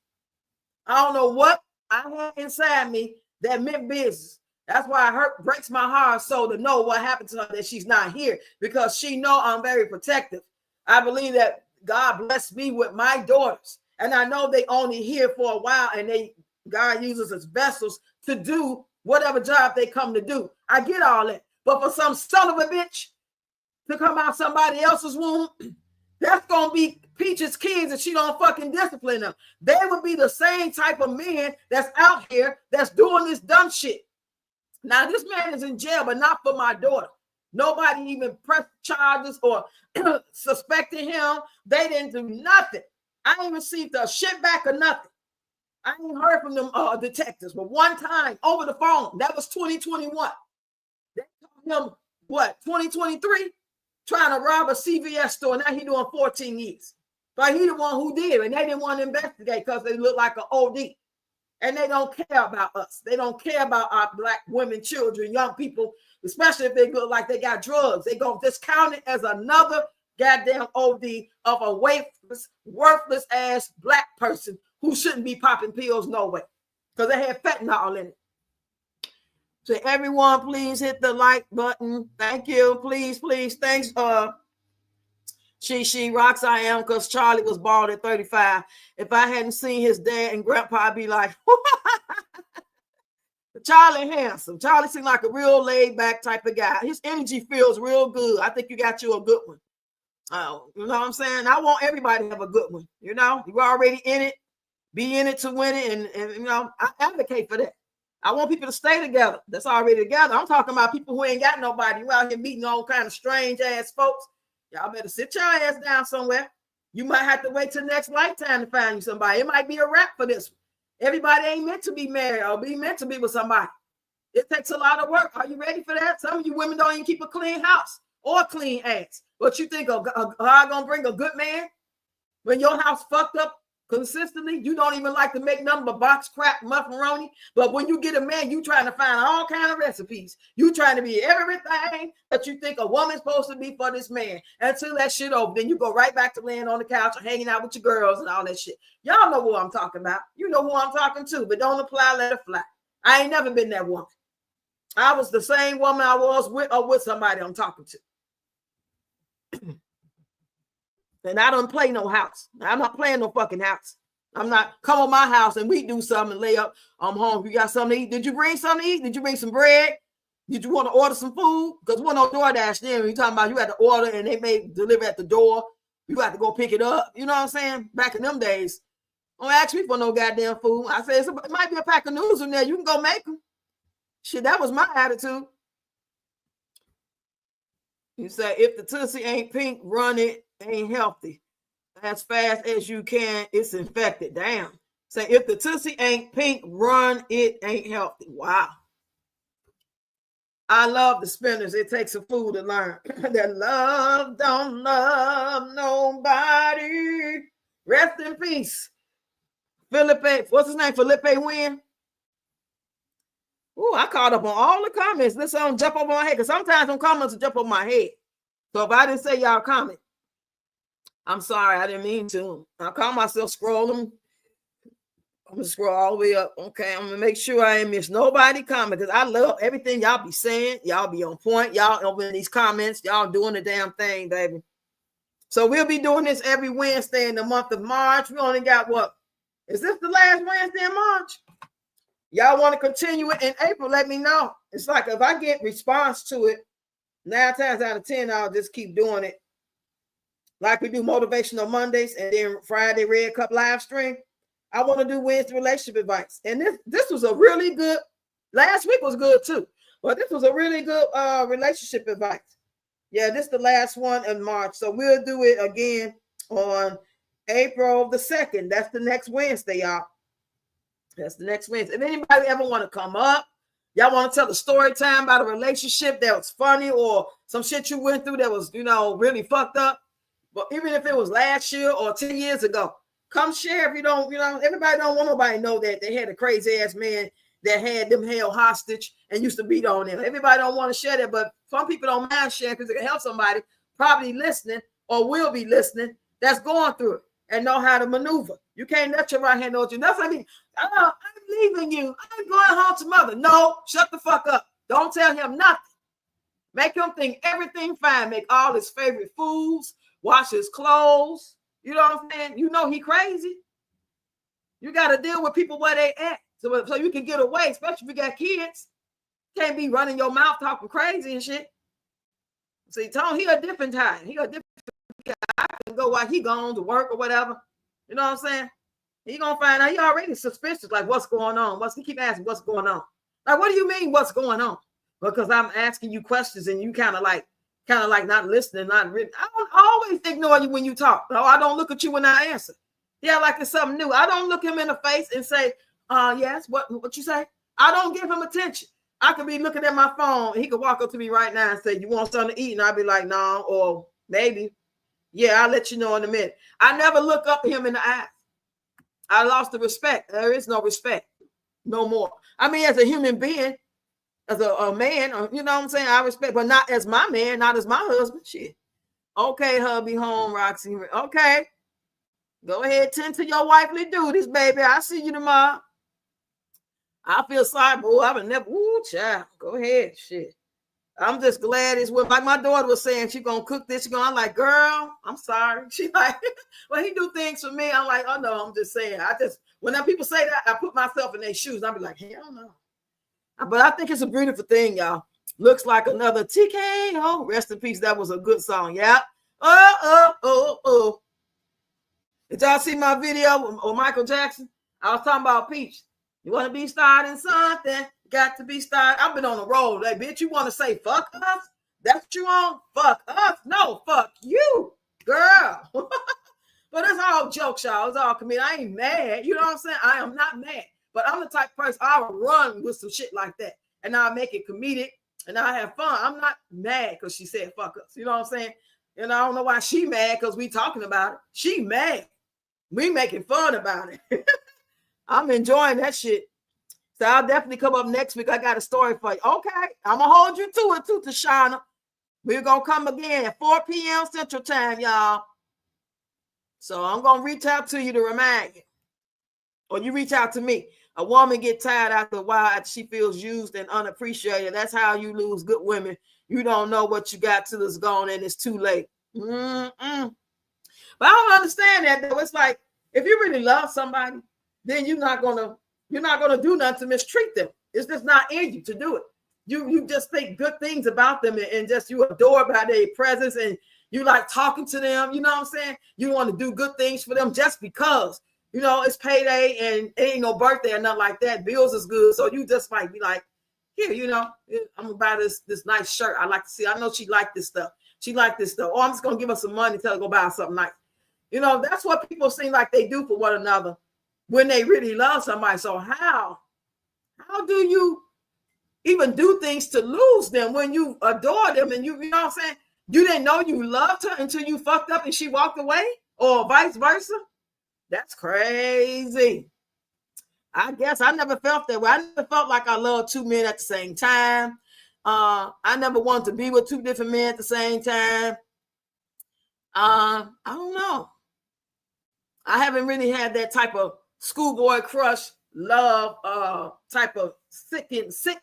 I don't know what I had inside me that meant business. That's why it breaks my heart so to know what happened to her, that she's not here, because she know I'm very protective. I believe that God blessed me with my daughters. And I know they only here for a while, and God uses as vessels to do whatever job they come to do. I get all that. But for some son of a bitch to come out somebody else's womb, that's going to be Peach's kids if she don't fucking discipline them. They would be the same type of men that's out here that's doing this dumb shit. Now, this man is in jail, but not for my daughter. Nobody even pressed charges or suspected him. They didn't do nothing. I ain't received a shit back or nothing. I ain't heard from them detectives, but one time over the phone, that was 2021. They told him, what, 2023? Trying to rob a CVS store. Now he doing 14 years. But he the one who did, and they didn't want to investigate because they look like an OD. And they don't care about us. They don't care about our Black women, children, young people, especially if they look like they got drugs. They go discount it as another goddamn OD of a worthless ass Black person who shouldn't be popping pills no way because they have fentanyl in it. So everyone, please hit the like button. Thank you. Please, please. Thanks. She rocks I am, because Charlie was bald at 35. If I hadn't seen his dad and grandpa, I'd be like, Charlie handsome. Charlie seemed like a real laid back type of guy. His energy feels real good. I think you got you a good one. You know what I'm saying? I want everybody to have a good one. You know, you're already in it. Be in it to win it. And you know, I advocate for that. I want people to stay together. That's already together. I'm talking about people who ain't got nobody. You out here meeting all kind of strange ass folks. Y'all better sit your ass down somewhere. You might have to wait till next lifetime to find you somebody. It might be a wrap for this one. Everybody ain't meant to be married or be meant to be with somebody. It takes a lot of work. Are you ready for that? Some of you women don't even keep a clean house or clean ass. But you think God gonna bring a good man when your house fucked up consistently? You don't even like to make nothing but box crap macaroni. But when you get a man, you trying to find all kind of recipes. You trying to be everything that you think a woman's supposed to be for this man. Until that shit over, then you go right back to laying on the couch or hanging out with your girls and all that shit. Y'all know who I'm talking about. You know who I'm talking to, but don't apply, let it fly. I ain't never been that woman. I was the same woman I was with or with somebody I'm talking to. And I don't play no house. I'm not playing no fucking house. I'm not come on my house and we do something and lay up. I'm home. You got something to eat? Did you bring something to eat? Did you bring some bread? Did you want to order some food? Because one on DoorDash then you talking about you had to order and they may deliver at the door. You had to go pick it up. You know what I'm saying? Back in them days, don't ask me for no goddamn food. I said it might be a pack of noodles in there. You can go make them. Shit, that was my attitude. You say if the Tootsie ain't pink, run it. Ain't healthy. As fast as you can, it's infected. Damn. Say if the Tootsie ain't pink, run it. Ain't healthy. Wow. I love the spinners. It takes a fool to learn that love don't love nobody. Rest in peace. Felipe, what's his name? Felipe Win. Oh, I caught up on all the comments. This don't jump over my head because sometimes some comments will jump over my head. So if I didn't say y'all comment, I'm sorry, I didn't mean to. I call myself scrolling. I'm gonna scroll all the way up. Okay, I'm gonna make sure I ain't miss nobody comment because I love everything y'all be saying. Y'all be on point. Y'all over in these comments. Y'all doing the damn thing, baby. So we'll be doing this every Wednesday in the month of March. We only got what? Is this the last Wednesday in March? Y'all want to continue it in April? Let me know. It's like if I get response to it, 9 times out of 10, I'll just keep doing it. Like we do motivational Mondays and then Friday Red Cup live stream. I want to do Wednesday relationship advice. And this was a really good, last week was good too. But this was a really good relationship advice. Yeah, this is the last one in March. So we'll do it again on April the 2nd. That's the next Wednesday, y'all. That's the next Wednesday. If anybody ever want to come up, y'all want to tell a story time about a relationship that was funny or some shit you went through that was, really fucked up. But even if it was last year or 10 years ago, come share. If you don't, everybody don't want nobody to know that they had a crazy ass man that had them held hostage and used to beat on them. Everybody don't want to share that, but some people don't mind sharing because it can help somebody probably listening or will be listening that's going through it and know how to maneuver. You can't let your right hand know what you. That's what I mean. I'm leaving you. I'm going home to mother. No, shut the fuck up. Don't tell him nothing. Make him think everything fine. Make all his favorite foods. wash his clothes. You know what I'm saying? You know he crazy. You got to deal with people where they at. So you can get away, especially if you got kids. Can't be running your mouth talking crazy and shit. See, Tone, he a different type. He a different guy. I can go while he gone to work or whatever. You know what I'm saying? He gonna find out he already suspicious, like what's going on. He keep asking what's going on. Like, what do you mean what's going on? Because I'm asking you questions and you kind of like not listening, not really. I don't always ignore you when you talk. No, I don't look at you when I answer. Yeah, like it's something new. I don't look him in the face and say, yes, what you say? I don't give him attention. I could be looking at my phone and he could walk up to me right now and say, you want something to eat? And I'd be like, no, or maybe. Yeah, I'll let you know in a minute. I never look up at him in the eyes. I lost the respect. There is no respect no more. I mean, as a human being, as a man, you know what I'm saying? I respect, but not as my man, not as my husband. Shit. Okay, hubby, home, Roxy. Okay. Go ahead, tend to your wifely duties, baby. I'll see you tomorrow. I feel sorry, boy. I would never. Ooh, child. Go ahead. Shit. I'm just glad it's what, like my daughter was saying, she gonna cook this. I'm like, girl, I'm sorry. She like, well, he do things for me. I'm like, oh no, I'm just saying. When people say that, I put myself in their shoes. I'll be like, hell no. But I think it's a beautiful thing, y'all. Looks like another TKO. Rest in peace. That was a good song. Yeah. Oh. Did y'all see my video on Michael Jackson? I was talking about Peach. You want to be starting something? Got to be started. I've been on the road. Like, bitch, you want to say fuck us? That's what you want? Fuck us? No, fuck you, girl. But it's all jokes, y'all. It's all comedic. I ain't mad. You know what I'm saying? I am not mad. But I'm the type of person, I'll run with some shit like that. And I'll make it comedic. And I'll have fun. I'm not mad because she said fuck us. You know what I'm saying? And I don't know why she mad because we talking about it. She mad. We making fun about it. I'm enjoying that shit. So I'll definitely come up next week. I got a story for you. Okay. I'm going to hold you to it too, Tashana. We're going to come again at 4 p.m. Central Time, y'all. So I'm going to reach out to you to remind you. Or you reach out to me. A woman get tired after a while after she feels used and unappreciated. That's how you lose good women. You don't know what you got till it's gone and it's too late. But I don't understand that though. It's like, if you really love somebody, then you're not gonna do nothing to mistreat them. It's just not in you to do it. You just think good things about them and just you adore by their presence and you like talking to them. You know what I'm saying? You want to do good things for them just because, you know, it's payday and it ain't no birthday or nothing like that. Bills is good. So you just might be like, here, you know, I'm gonna buy this nice shirt. I like to see. I know she like this stuff. She like this stuff. Oh, I'm just gonna give her some money, tell her to go buy something nice. You know, that's what people seem like they do for one another when they really love somebody. So how do you even do things to lose them when you adore them and you know what I'm saying? You didn't know you loved her until you fucked up and she walked away, or vice versa? That's crazy. I guess I never felt that way. I never felt like I loved two men at the same time. I never wanted to be with two different men at the same time. I don't know. I haven't really had that type of schoolboy crush love, type of sick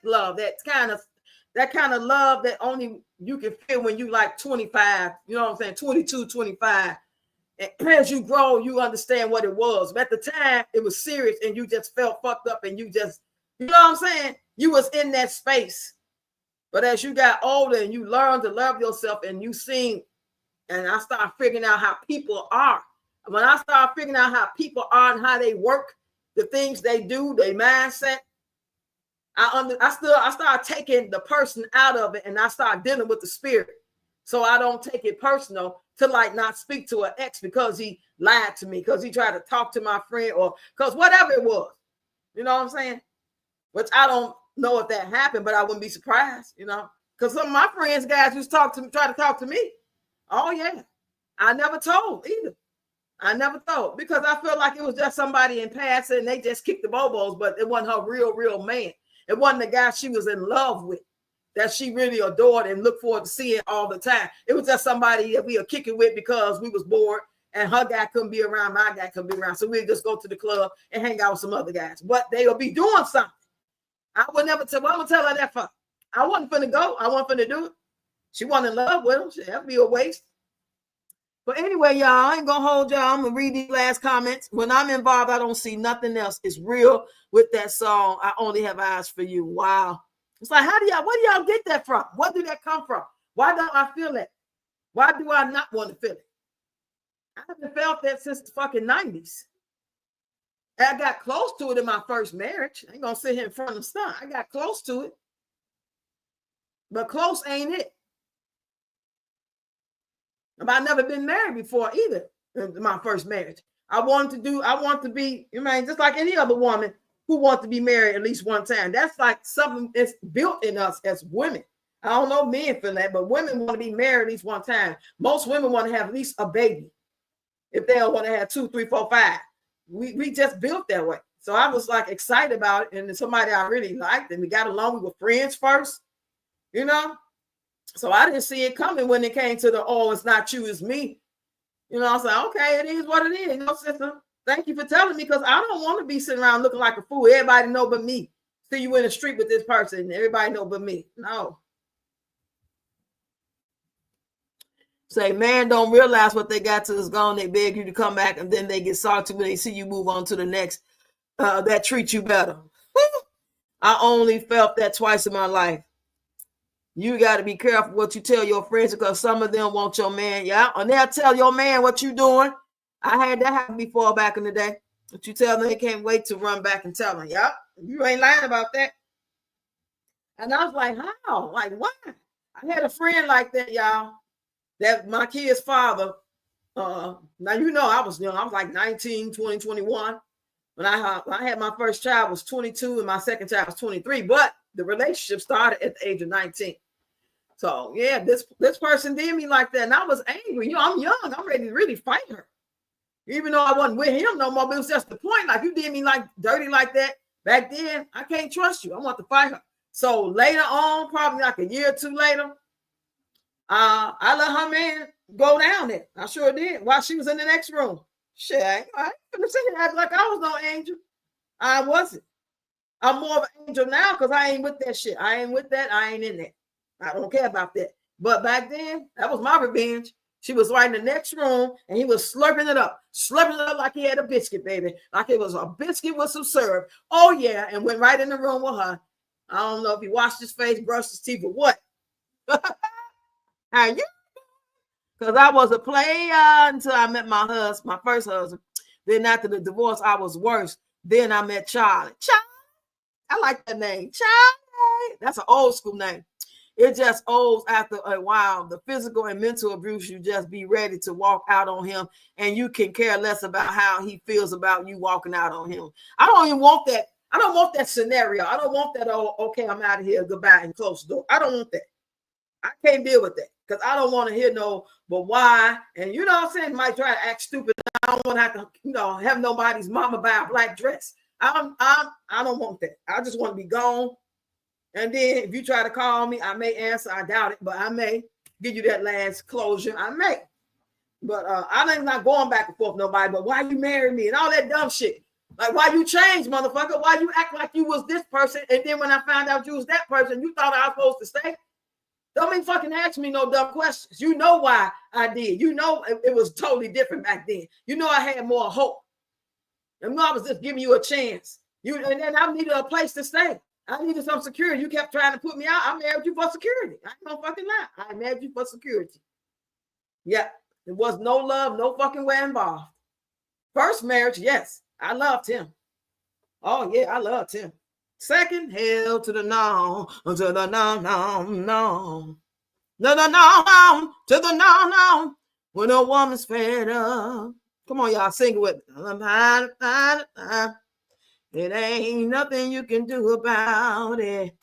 love. That kind of love that only you can feel when you like 25. You know what I'm saying? 22, 25. And as you grow, you understand what it was. But at the time, it was serious, and you just felt fucked up, and you just, you know what I'm saying? You was in that space. But as you got older and you learned to love yourself, and you seen, and I started figuring out how people are. When I started figuring out how people are and how they work, the things they do, their mindset, I started taking the person out of it, and I started dealing with the spirit. So I don't take it personal to like not speak to an ex because he lied to me, because he tried to talk to my friend, or because whatever it was. You know what I'm saying? Which I don't know if that happened, but I wouldn't be surprised, you know, because some of my friends, guys, used to try to talk to me. Oh yeah, I never told either. I never thought, because I feel like it was just somebody in passing and they just kicked the bobos, but it wasn't her real man. It wasn't the guy she was in love with, that she really adored and looked forward to seeing all the time. It was just somebody that we were kicking with because we was bored and her guy couldn't be around, my guy couldn't be around. So we'd just go to the club and hang out with some other guys. But they would be doing something. I would never tell, I'm going to tell her that for. I wasn't finna go. I wasn't finna do it. She wasn't in love with him. That'd be a waste. But anyway, y'all, I ain't gonna hold y'all. I'm gonna read these last comments. When I'm involved, I don't see nothing else. It's real with that song. I only have eyes for you. Wow. It's like, where do y'all get that from? Where did that come from? Why don't I feel it? Why do I not want to feel it? I haven't felt that since the fucking 90s. I got close to it in my first marriage. I ain't gonna sit here in front of the sun. I got close to it. But close ain't it. I've never been married before either in my first marriage. I want to be, just like any other woman who wants to be married at least one time. That's like something that's built in us as women. I don't know men feel that, but women want to be married at least one time. Most women want to have at least a baby. If they don't want to have 2, 3, 4, 5. We just built that way. So I was like excited about it. And somebody I really liked, and we got along. We were friends first, So I didn't see it coming when it came to it's not you, it's me. I was like, okay, it is what it is. Sister, thank you for telling me, because I don't want to be sitting around looking like a fool. Everybody know but me. See you in the street with this person. Everybody know but me. No. Say, man, don't realize what they got till it's gone. They beg you to come back, and then they get salty when they see you move on to the next that treat you better. I only felt that twice in my life. You got to be careful what you tell your friends, because some of them want your man. Yeah, and they'll tell your man what you doing. I had that happen before back in the day. But you tell them, they can't wait to run back and tell them, yeah, you ain't lying about that. And I was like, how? Like, why? I had a friend like that, y'all, that my kid's father, now I was young. I was like 19, 20, 21. When I had my first child, was 22, and my second child was 23. But the relationship started at the age of 19. So yeah, this person did me like that, and I was angry. I'm young. I'm ready to really fight her, even though I wasn't with him no more. But it was just the point. Like, you did me like dirty like that back then. I can't trust you. I want to fight her. So later on, probably like a year or two later, I let her man go down there. I sure did. While she was in the next room. Shit, I couldn't sit here and act like I was no angel. I wasn't. I'm more of an angel now because I ain't with that shit. I ain't with that. I ain't in that. I don't care about that. But back then, that was my revenge. She was right in the next room, and he was slurping it up like he had a biscuit, baby. Like it was a biscuit with some syrup. Oh, yeah, and went right in the room with her. I don't know if he washed his face, brushed his teeth, or what. How you? Because I was a player until I met my first husband. Then after the divorce, I was worse. Then I met Charlie. Charlie. I like that name. Charlie. That's an old school name. It just owes after a while. The physical and mental abuse, you just be ready to walk out on him, and you can care less about how he feels about you walking out on him. I don't even want that. I don't want that scenario. I don't want that, okay, I'm out of here, goodbye, and close the door. I don't want that. I can't deal with that, because I don't want to hear but why? And you know what I'm saying? Might try to act stupid. I don't want to have to, have nobody's mama buy a black dress. I don't want that. I just want to be gone. And then if you try to call me, I may answer. I doubt it, but I may give you that last closure. I may. But I'm not going back and forth with nobody. But why you marry me and all that dumb shit? Like, why you change, motherfucker? Why you act like you was this person, and then when I found out you was that person, you thought I was supposed to stay? Don't even fucking ask me no dumb questions. You know why I did. You know it was totally different back then. You know I had more hope. And I was just giving you a chance. And then I needed a place to stay. I needed some security. You kept trying to put me out. I married you for security. I ain't gonna fucking lie. I married you for security. Yeah, there was no love, no fucking way involved. First marriage, yes, I loved him. Oh yeah, I loved him. Second, hell to the no, to the no, no, to the no. When a woman's fed up. Come on, y'all, sing it with me. It ain't nothing you can do about it.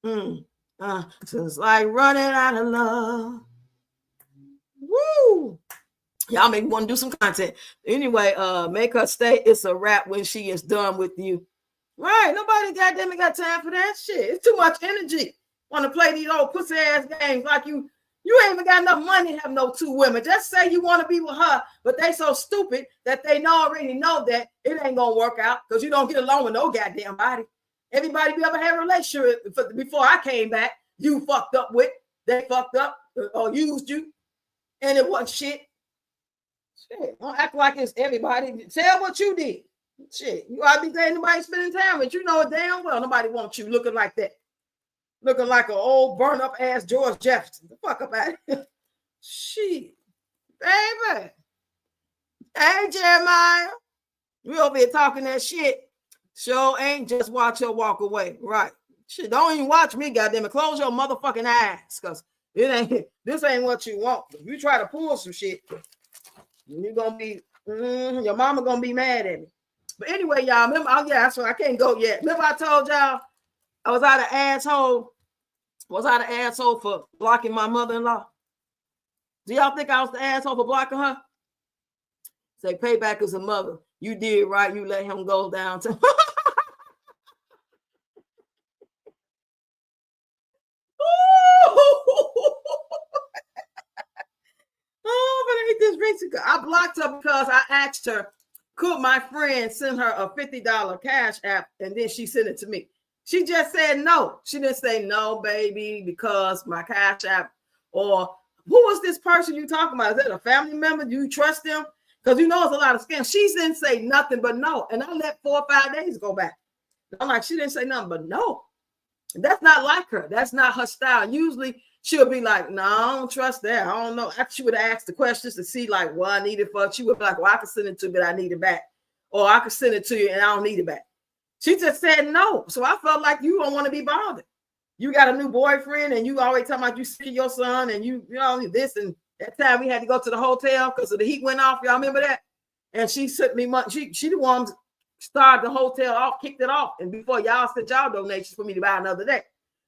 It's like running out of love. Woo! Y'all make me want to do some content. Anyway, make her stay. It's a wrap when she is done with you. Right? Nobody goddamn got time for that shit. It's too much energy. Want to play these old pussy ass games like you ain't even got enough money to have no two women. Just say you want to be with her, but they so stupid that they already know that it ain't gonna work out because you don't get along with no goddamn body. Everybody you ever had a relationship before I came back, you fucked up with, they fucked up or used you. And it wasn't shit. Shit, don't act like it's everybody. Tell what you did. Shit, you ought to be saying nobody spending time with you. Know it damn well. Nobody wants you looking like that. Looking like an old burn up ass George Jefferson. The fuck up out of here. Shit, baby. Hey, Jeremiah. We over here talking that shit. Sure ain't just watch her walk away. Right. Shit, don't even watch me, goddamn it. Close your motherfucking eyes. Cause this ain't what you want. If you try to pull some shit, you're gonna be your mama gonna be mad at me. But anyway, y'all, remember, so I can't go yet. Remember I told y'all I was out of asshole. Was I the asshole for blocking my mother-in-law? Do y'all think I was the asshole for blocking her? Say payback as a mother. You did right. You let him go down to. Oh, but I hate this Mexico. I blocked her because I asked her, could my friend send her a $50 cash app? And then she sent it to me. She just said no. She didn't say no, baby, because my cash app. Or who was this person you talking about? Is that a family member? Do you trust them? Because you know it's a lot of scams. She didn't say nothing but no. And I let 4 or 5 days go back. I'm like, she didn't say nothing but no. That's not like her. That's not her style. Usually she'll be like, no, I don't trust that. I don't know. After she would ask the questions to see like what I need it for, she would be like, well, I can send it to you, but I need it back. Or I can send it to you and I don't need it back. She just said no. So I felt like you don't want to be bothered. You got a new boyfriend and you always talking about you see your son and you know, this and that time we had to go to the hotel because of the heat went off. Y'all remember that? And she sent me money. She the one started the hotel off, kicked it off. And before y'all sent y'all donations for me to buy another day.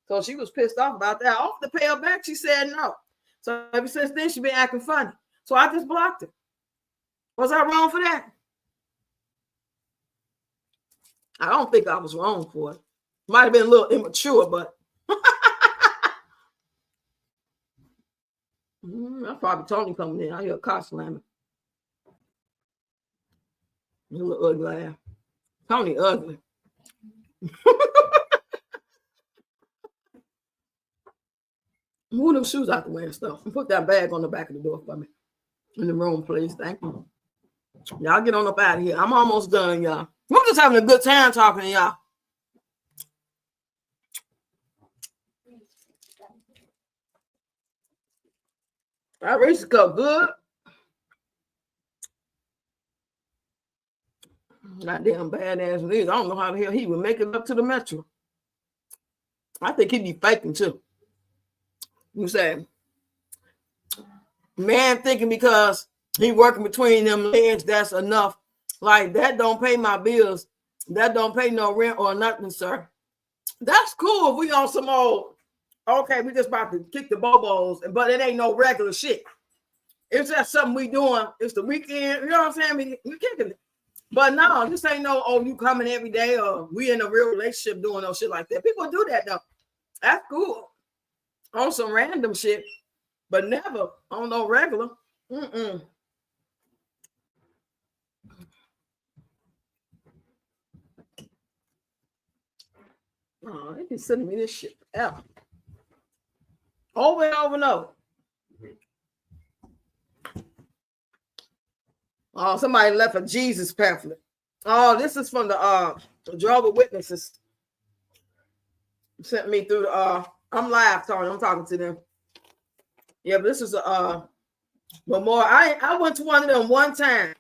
So she was pissed off about that. Off to pay her back, she said no. So ever since then, she been acting funny. So I just blocked her. Was I wrong for that? I don't think I was wrong for it. Might have been a little immature, but that's probably Tony coming in. I hear a car slamming. You look ugly ass. Tony ugly. Move them shoes out the way and stuff. And put that bag on the back of the door for me. In the room, please. Thank you. Y'all get on up out of here. I'm almost done, y'all. I'm just having a good time talking to y'all. That Reese's cup good. Goddamn badass it is. I don't know how the hell he would make it up to the metro. I think he'd be faking too. You say, man thinking because he working between them legs, that's enough. Like that don't pay my bills. That don't pay no rent or nothing, sir. That's cool if we on some old, okay, we just about to kick the bobos, but it ain't no regular shit. It's just something we doing. It's the weekend. You know what I'm saying? We kicking it. But no, this ain't no, oh, you coming every day or we in a real relationship doing no shit like that. People do that though. That's cool. On some random shit, but never on no regular. Oh, they been sending me this shit forever. Over and over and over. Oh, somebody left a Jesus pamphlet. Oh, this is from the Jehovah's Witnesses. Sent me through the I'm live, sorry, I'm talking to them. Yeah, but this is a memorial. I went to one of them one time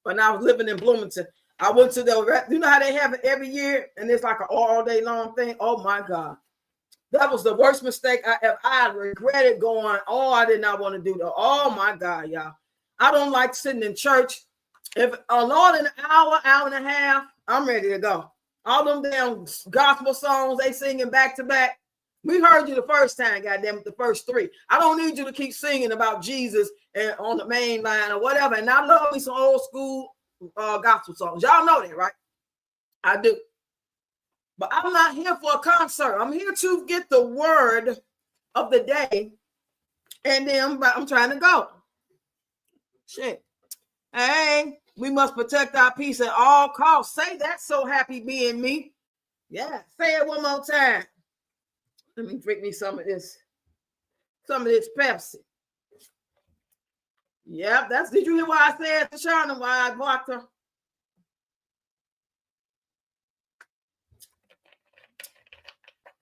when I was living in Bloomington. I went to the, you know how they have it every year, and it's like an all day long thing. Oh my God. That was the worst mistake I regretted going. Oh, I did not want to do that. Oh my God, y'all. I don't like sitting in church. If more than an hour, hour and a half, I'm ready to go. All them damn gospel songs they singing back to back. We heard you the first time, goddamn it, the first 3. I don't need you to keep singing about Jesus and on the main line or whatever. And I love me some old school gospel songs. Y'all know that, right? I do. But I'm not here for a concert. I'm here to get the word of the day. And then I'm trying to go. Shit. Hey, we must protect our peace at all costs. Say that, so happy being me. Yeah, say it one more time. Let me drink me some of this Pepsi. Yep, did you hear what I said to Shauna why I blocked her?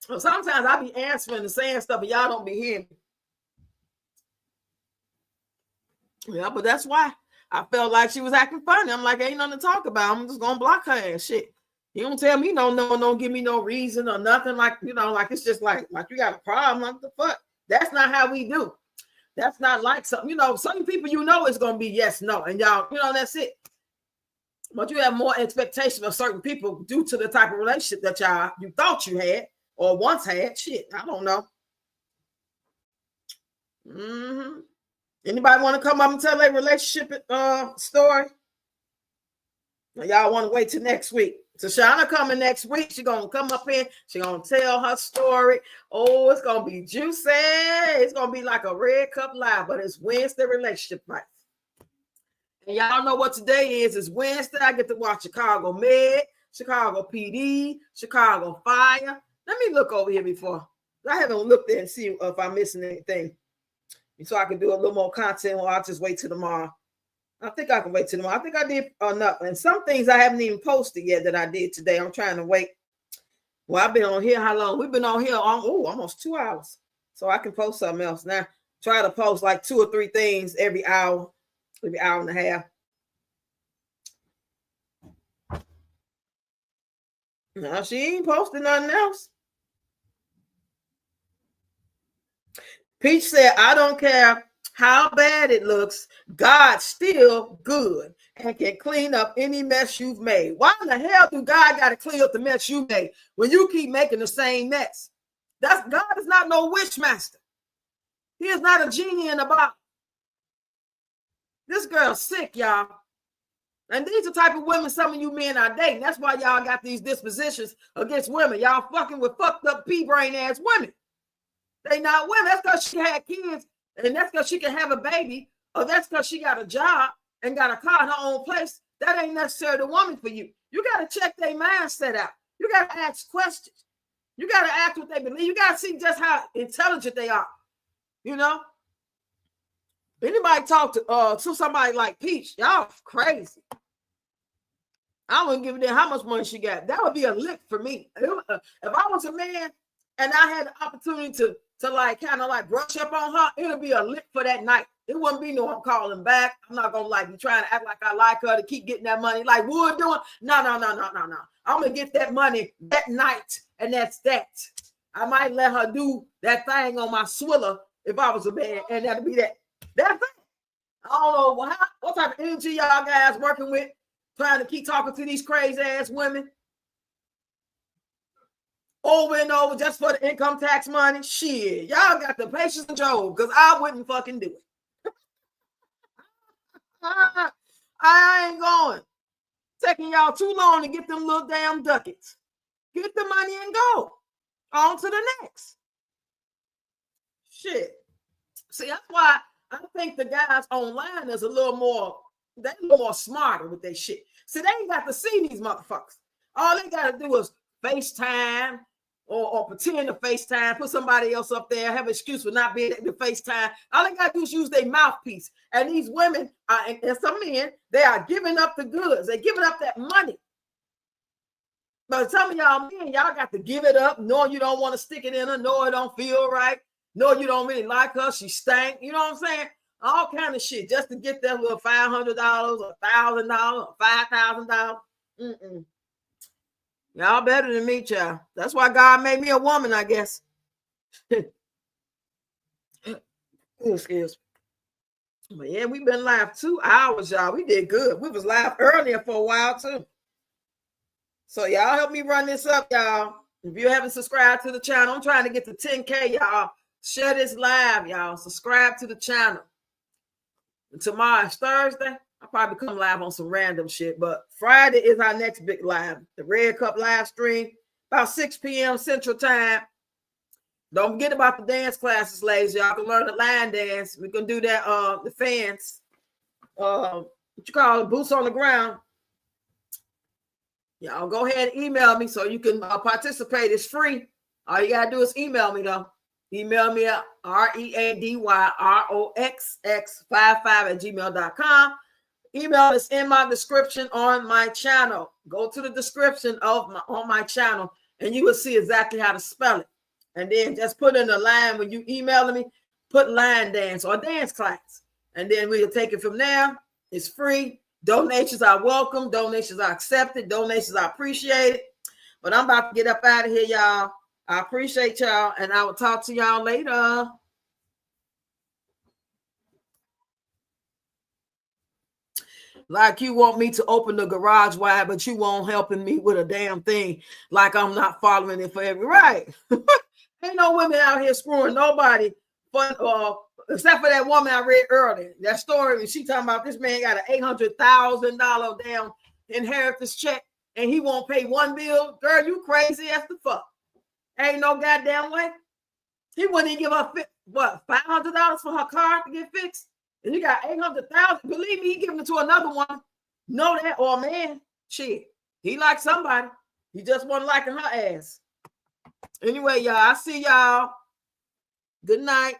Well, sometimes I be answering and saying stuff, and y'all don't be hearing me. Yeah, but that's why I felt like she was acting funny. I'm like, ain't nothing to talk about. I'm just gonna block her and shit. You don't tell me no, don't give me no reason or nothing. Like, like it's just like you got a problem. Like the fuck? That's not how we do. That's not like something, some people it's gonna be yes, no, and y'all, that's it. But you have more expectation of certain people due to the type of relationship that you thought you had or once had. Shit, I don't know. Mm-hmm. Anybody want to come up and tell their relationship story? Y'all want to wait till next week? So Shauna coming next week. She's gonna come up in. She's gonna tell her story. Oh, it's gonna be juicy. It's gonna be like a red cup live, but it's Wednesday relationship night. And y'all know what today is. It's Wednesday. I get to watch Chicago Med, Chicago PD, Chicago Fire. Let me look over here before. I haven't looked there and see if I'm missing anything. So I can do a little more content, or I'll just wait till tomorrow. I think I can wait till tomorrow. I think I did enough. And some things I haven't even posted yet that I did today. I'm trying to wait. Well, I've been on here how long? We've been on here almost 2 hours. So I can post something else. Now, try to post like 2 or 3 things every hour and a half. No, she ain't posting nothing else. Peach said, I don't care how bad it looks, God's still good and can clean up any mess you've made. Why in the hell do God got to clean up the mess you made when you keep making the same mess? God is not no witch master. He is not a genie in a bottle. This girl's sick, y'all. And these are the type of women some of you men are dating. That's why y'all got these dispositions against women. Y'all fucking with fucked up pea-brain ass women. They not women. That's because she had kids, and that's because she can have a baby, or that's because she got a job and got a car in her own place. That ain't necessarily the woman for you. You got to check their mindset out. You got to ask questions. You got to ask what they believe. You got to see just how intelligent they are. Anybody talk to somebody like Peach, y'all crazy. I wouldn't give a damn how much money she got. That would be a lick for me. If I was a man and I had the opportunity to like kind of like brush up on her, it'll be a lick for that night. It wouldn't be no I'm calling back. I'm not gonna like be trying to act like I like her to keep getting that money like Wood doing. No. I'm gonna get that money that night, and that's that. I might let her do that thing on my swiller if I was a man, and that'll be that. That's it. I don't know what type of energy y'all guys working with, trying to keep talking to these crazy ass women over and over just for the income tax money. Shit, y'all got the patience of Job, because I wouldn't fucking do it. I ain't going. Taking y'all too long to get them little damn ducats. Get the money and go on to the next. Shit. See, that's why I think the guys online is a little more smarter with their shit. See, they ain't got to see these motherfuckers. All they got to do is FaceTime or pretend to FaceTime, put somebody else up there, have an excuse for not being able to FaceTime. All they got to do is use their mouthpiece. And these women and some men, they are giving up the goods. They're giving up that money. But some of y'all men, y'all got to give it up, knowing you don't want to stick it in her, know it don't feel right, know you don't really like her, she stank. You know what I'm saying? All kind of shit just to get that little $500 or $1,000 or $5,000. Y'all better than me, child. That's why God made me a woman, I guess. Excuse me. But yeah, we've been live 2 hours, y'all. We did good. We was live earlier for a while, too. So y'all help me run this up, y'all. If you haven't subscribed to the channel, I'm trying to get to 10K, y'all. Share this live, y'all. Subscribe to the channel. And tomorrow is Thursday. I'll probably come live on some random shit, but Friday is our next big live. The Red Cup live stream, about 6 p.m. Central Time. Don't forget about the dance classes, ladies. Y'all can learn the line dance. We can do that, the fans. What you call it, boots on the ground. Y'all go ahead and email me so you can participate. It's free. All you gotta do is email me, though. Email me at readyroxx55@gmail.com. Email is in my description on my channel. Go to the description of on my channel and you will see exactly how to spell it. And then just put in the line when you emailing me, put line dance or dance class. And then we'll take it from there. It's free. Donations are welcome. Donations are accepted. Donations are appreciated. But I'm about to get up out of here, y'all. I appreciate y'all, and I will talk to y'all later. Like you want me to open the garage wide, but you won't helping me with a damn thing. Like I'm not following it for every right. Ain't no women out here screwing nobody, except for that woman I read earlier. That story, she talking about this man got an $800,000 damn inheritance check, and he won't pay one bill. Girl, you crazy as the fuck. Ain't no goddamn way. He wouldn't even give her $500 for her car to get fixed. And you got 800,000. Believe me, he giving it to another one. Know that, or man, shit. He likes somebody. He just wasn't liking her ass. Anyway, y'all, I see y'all. Good night.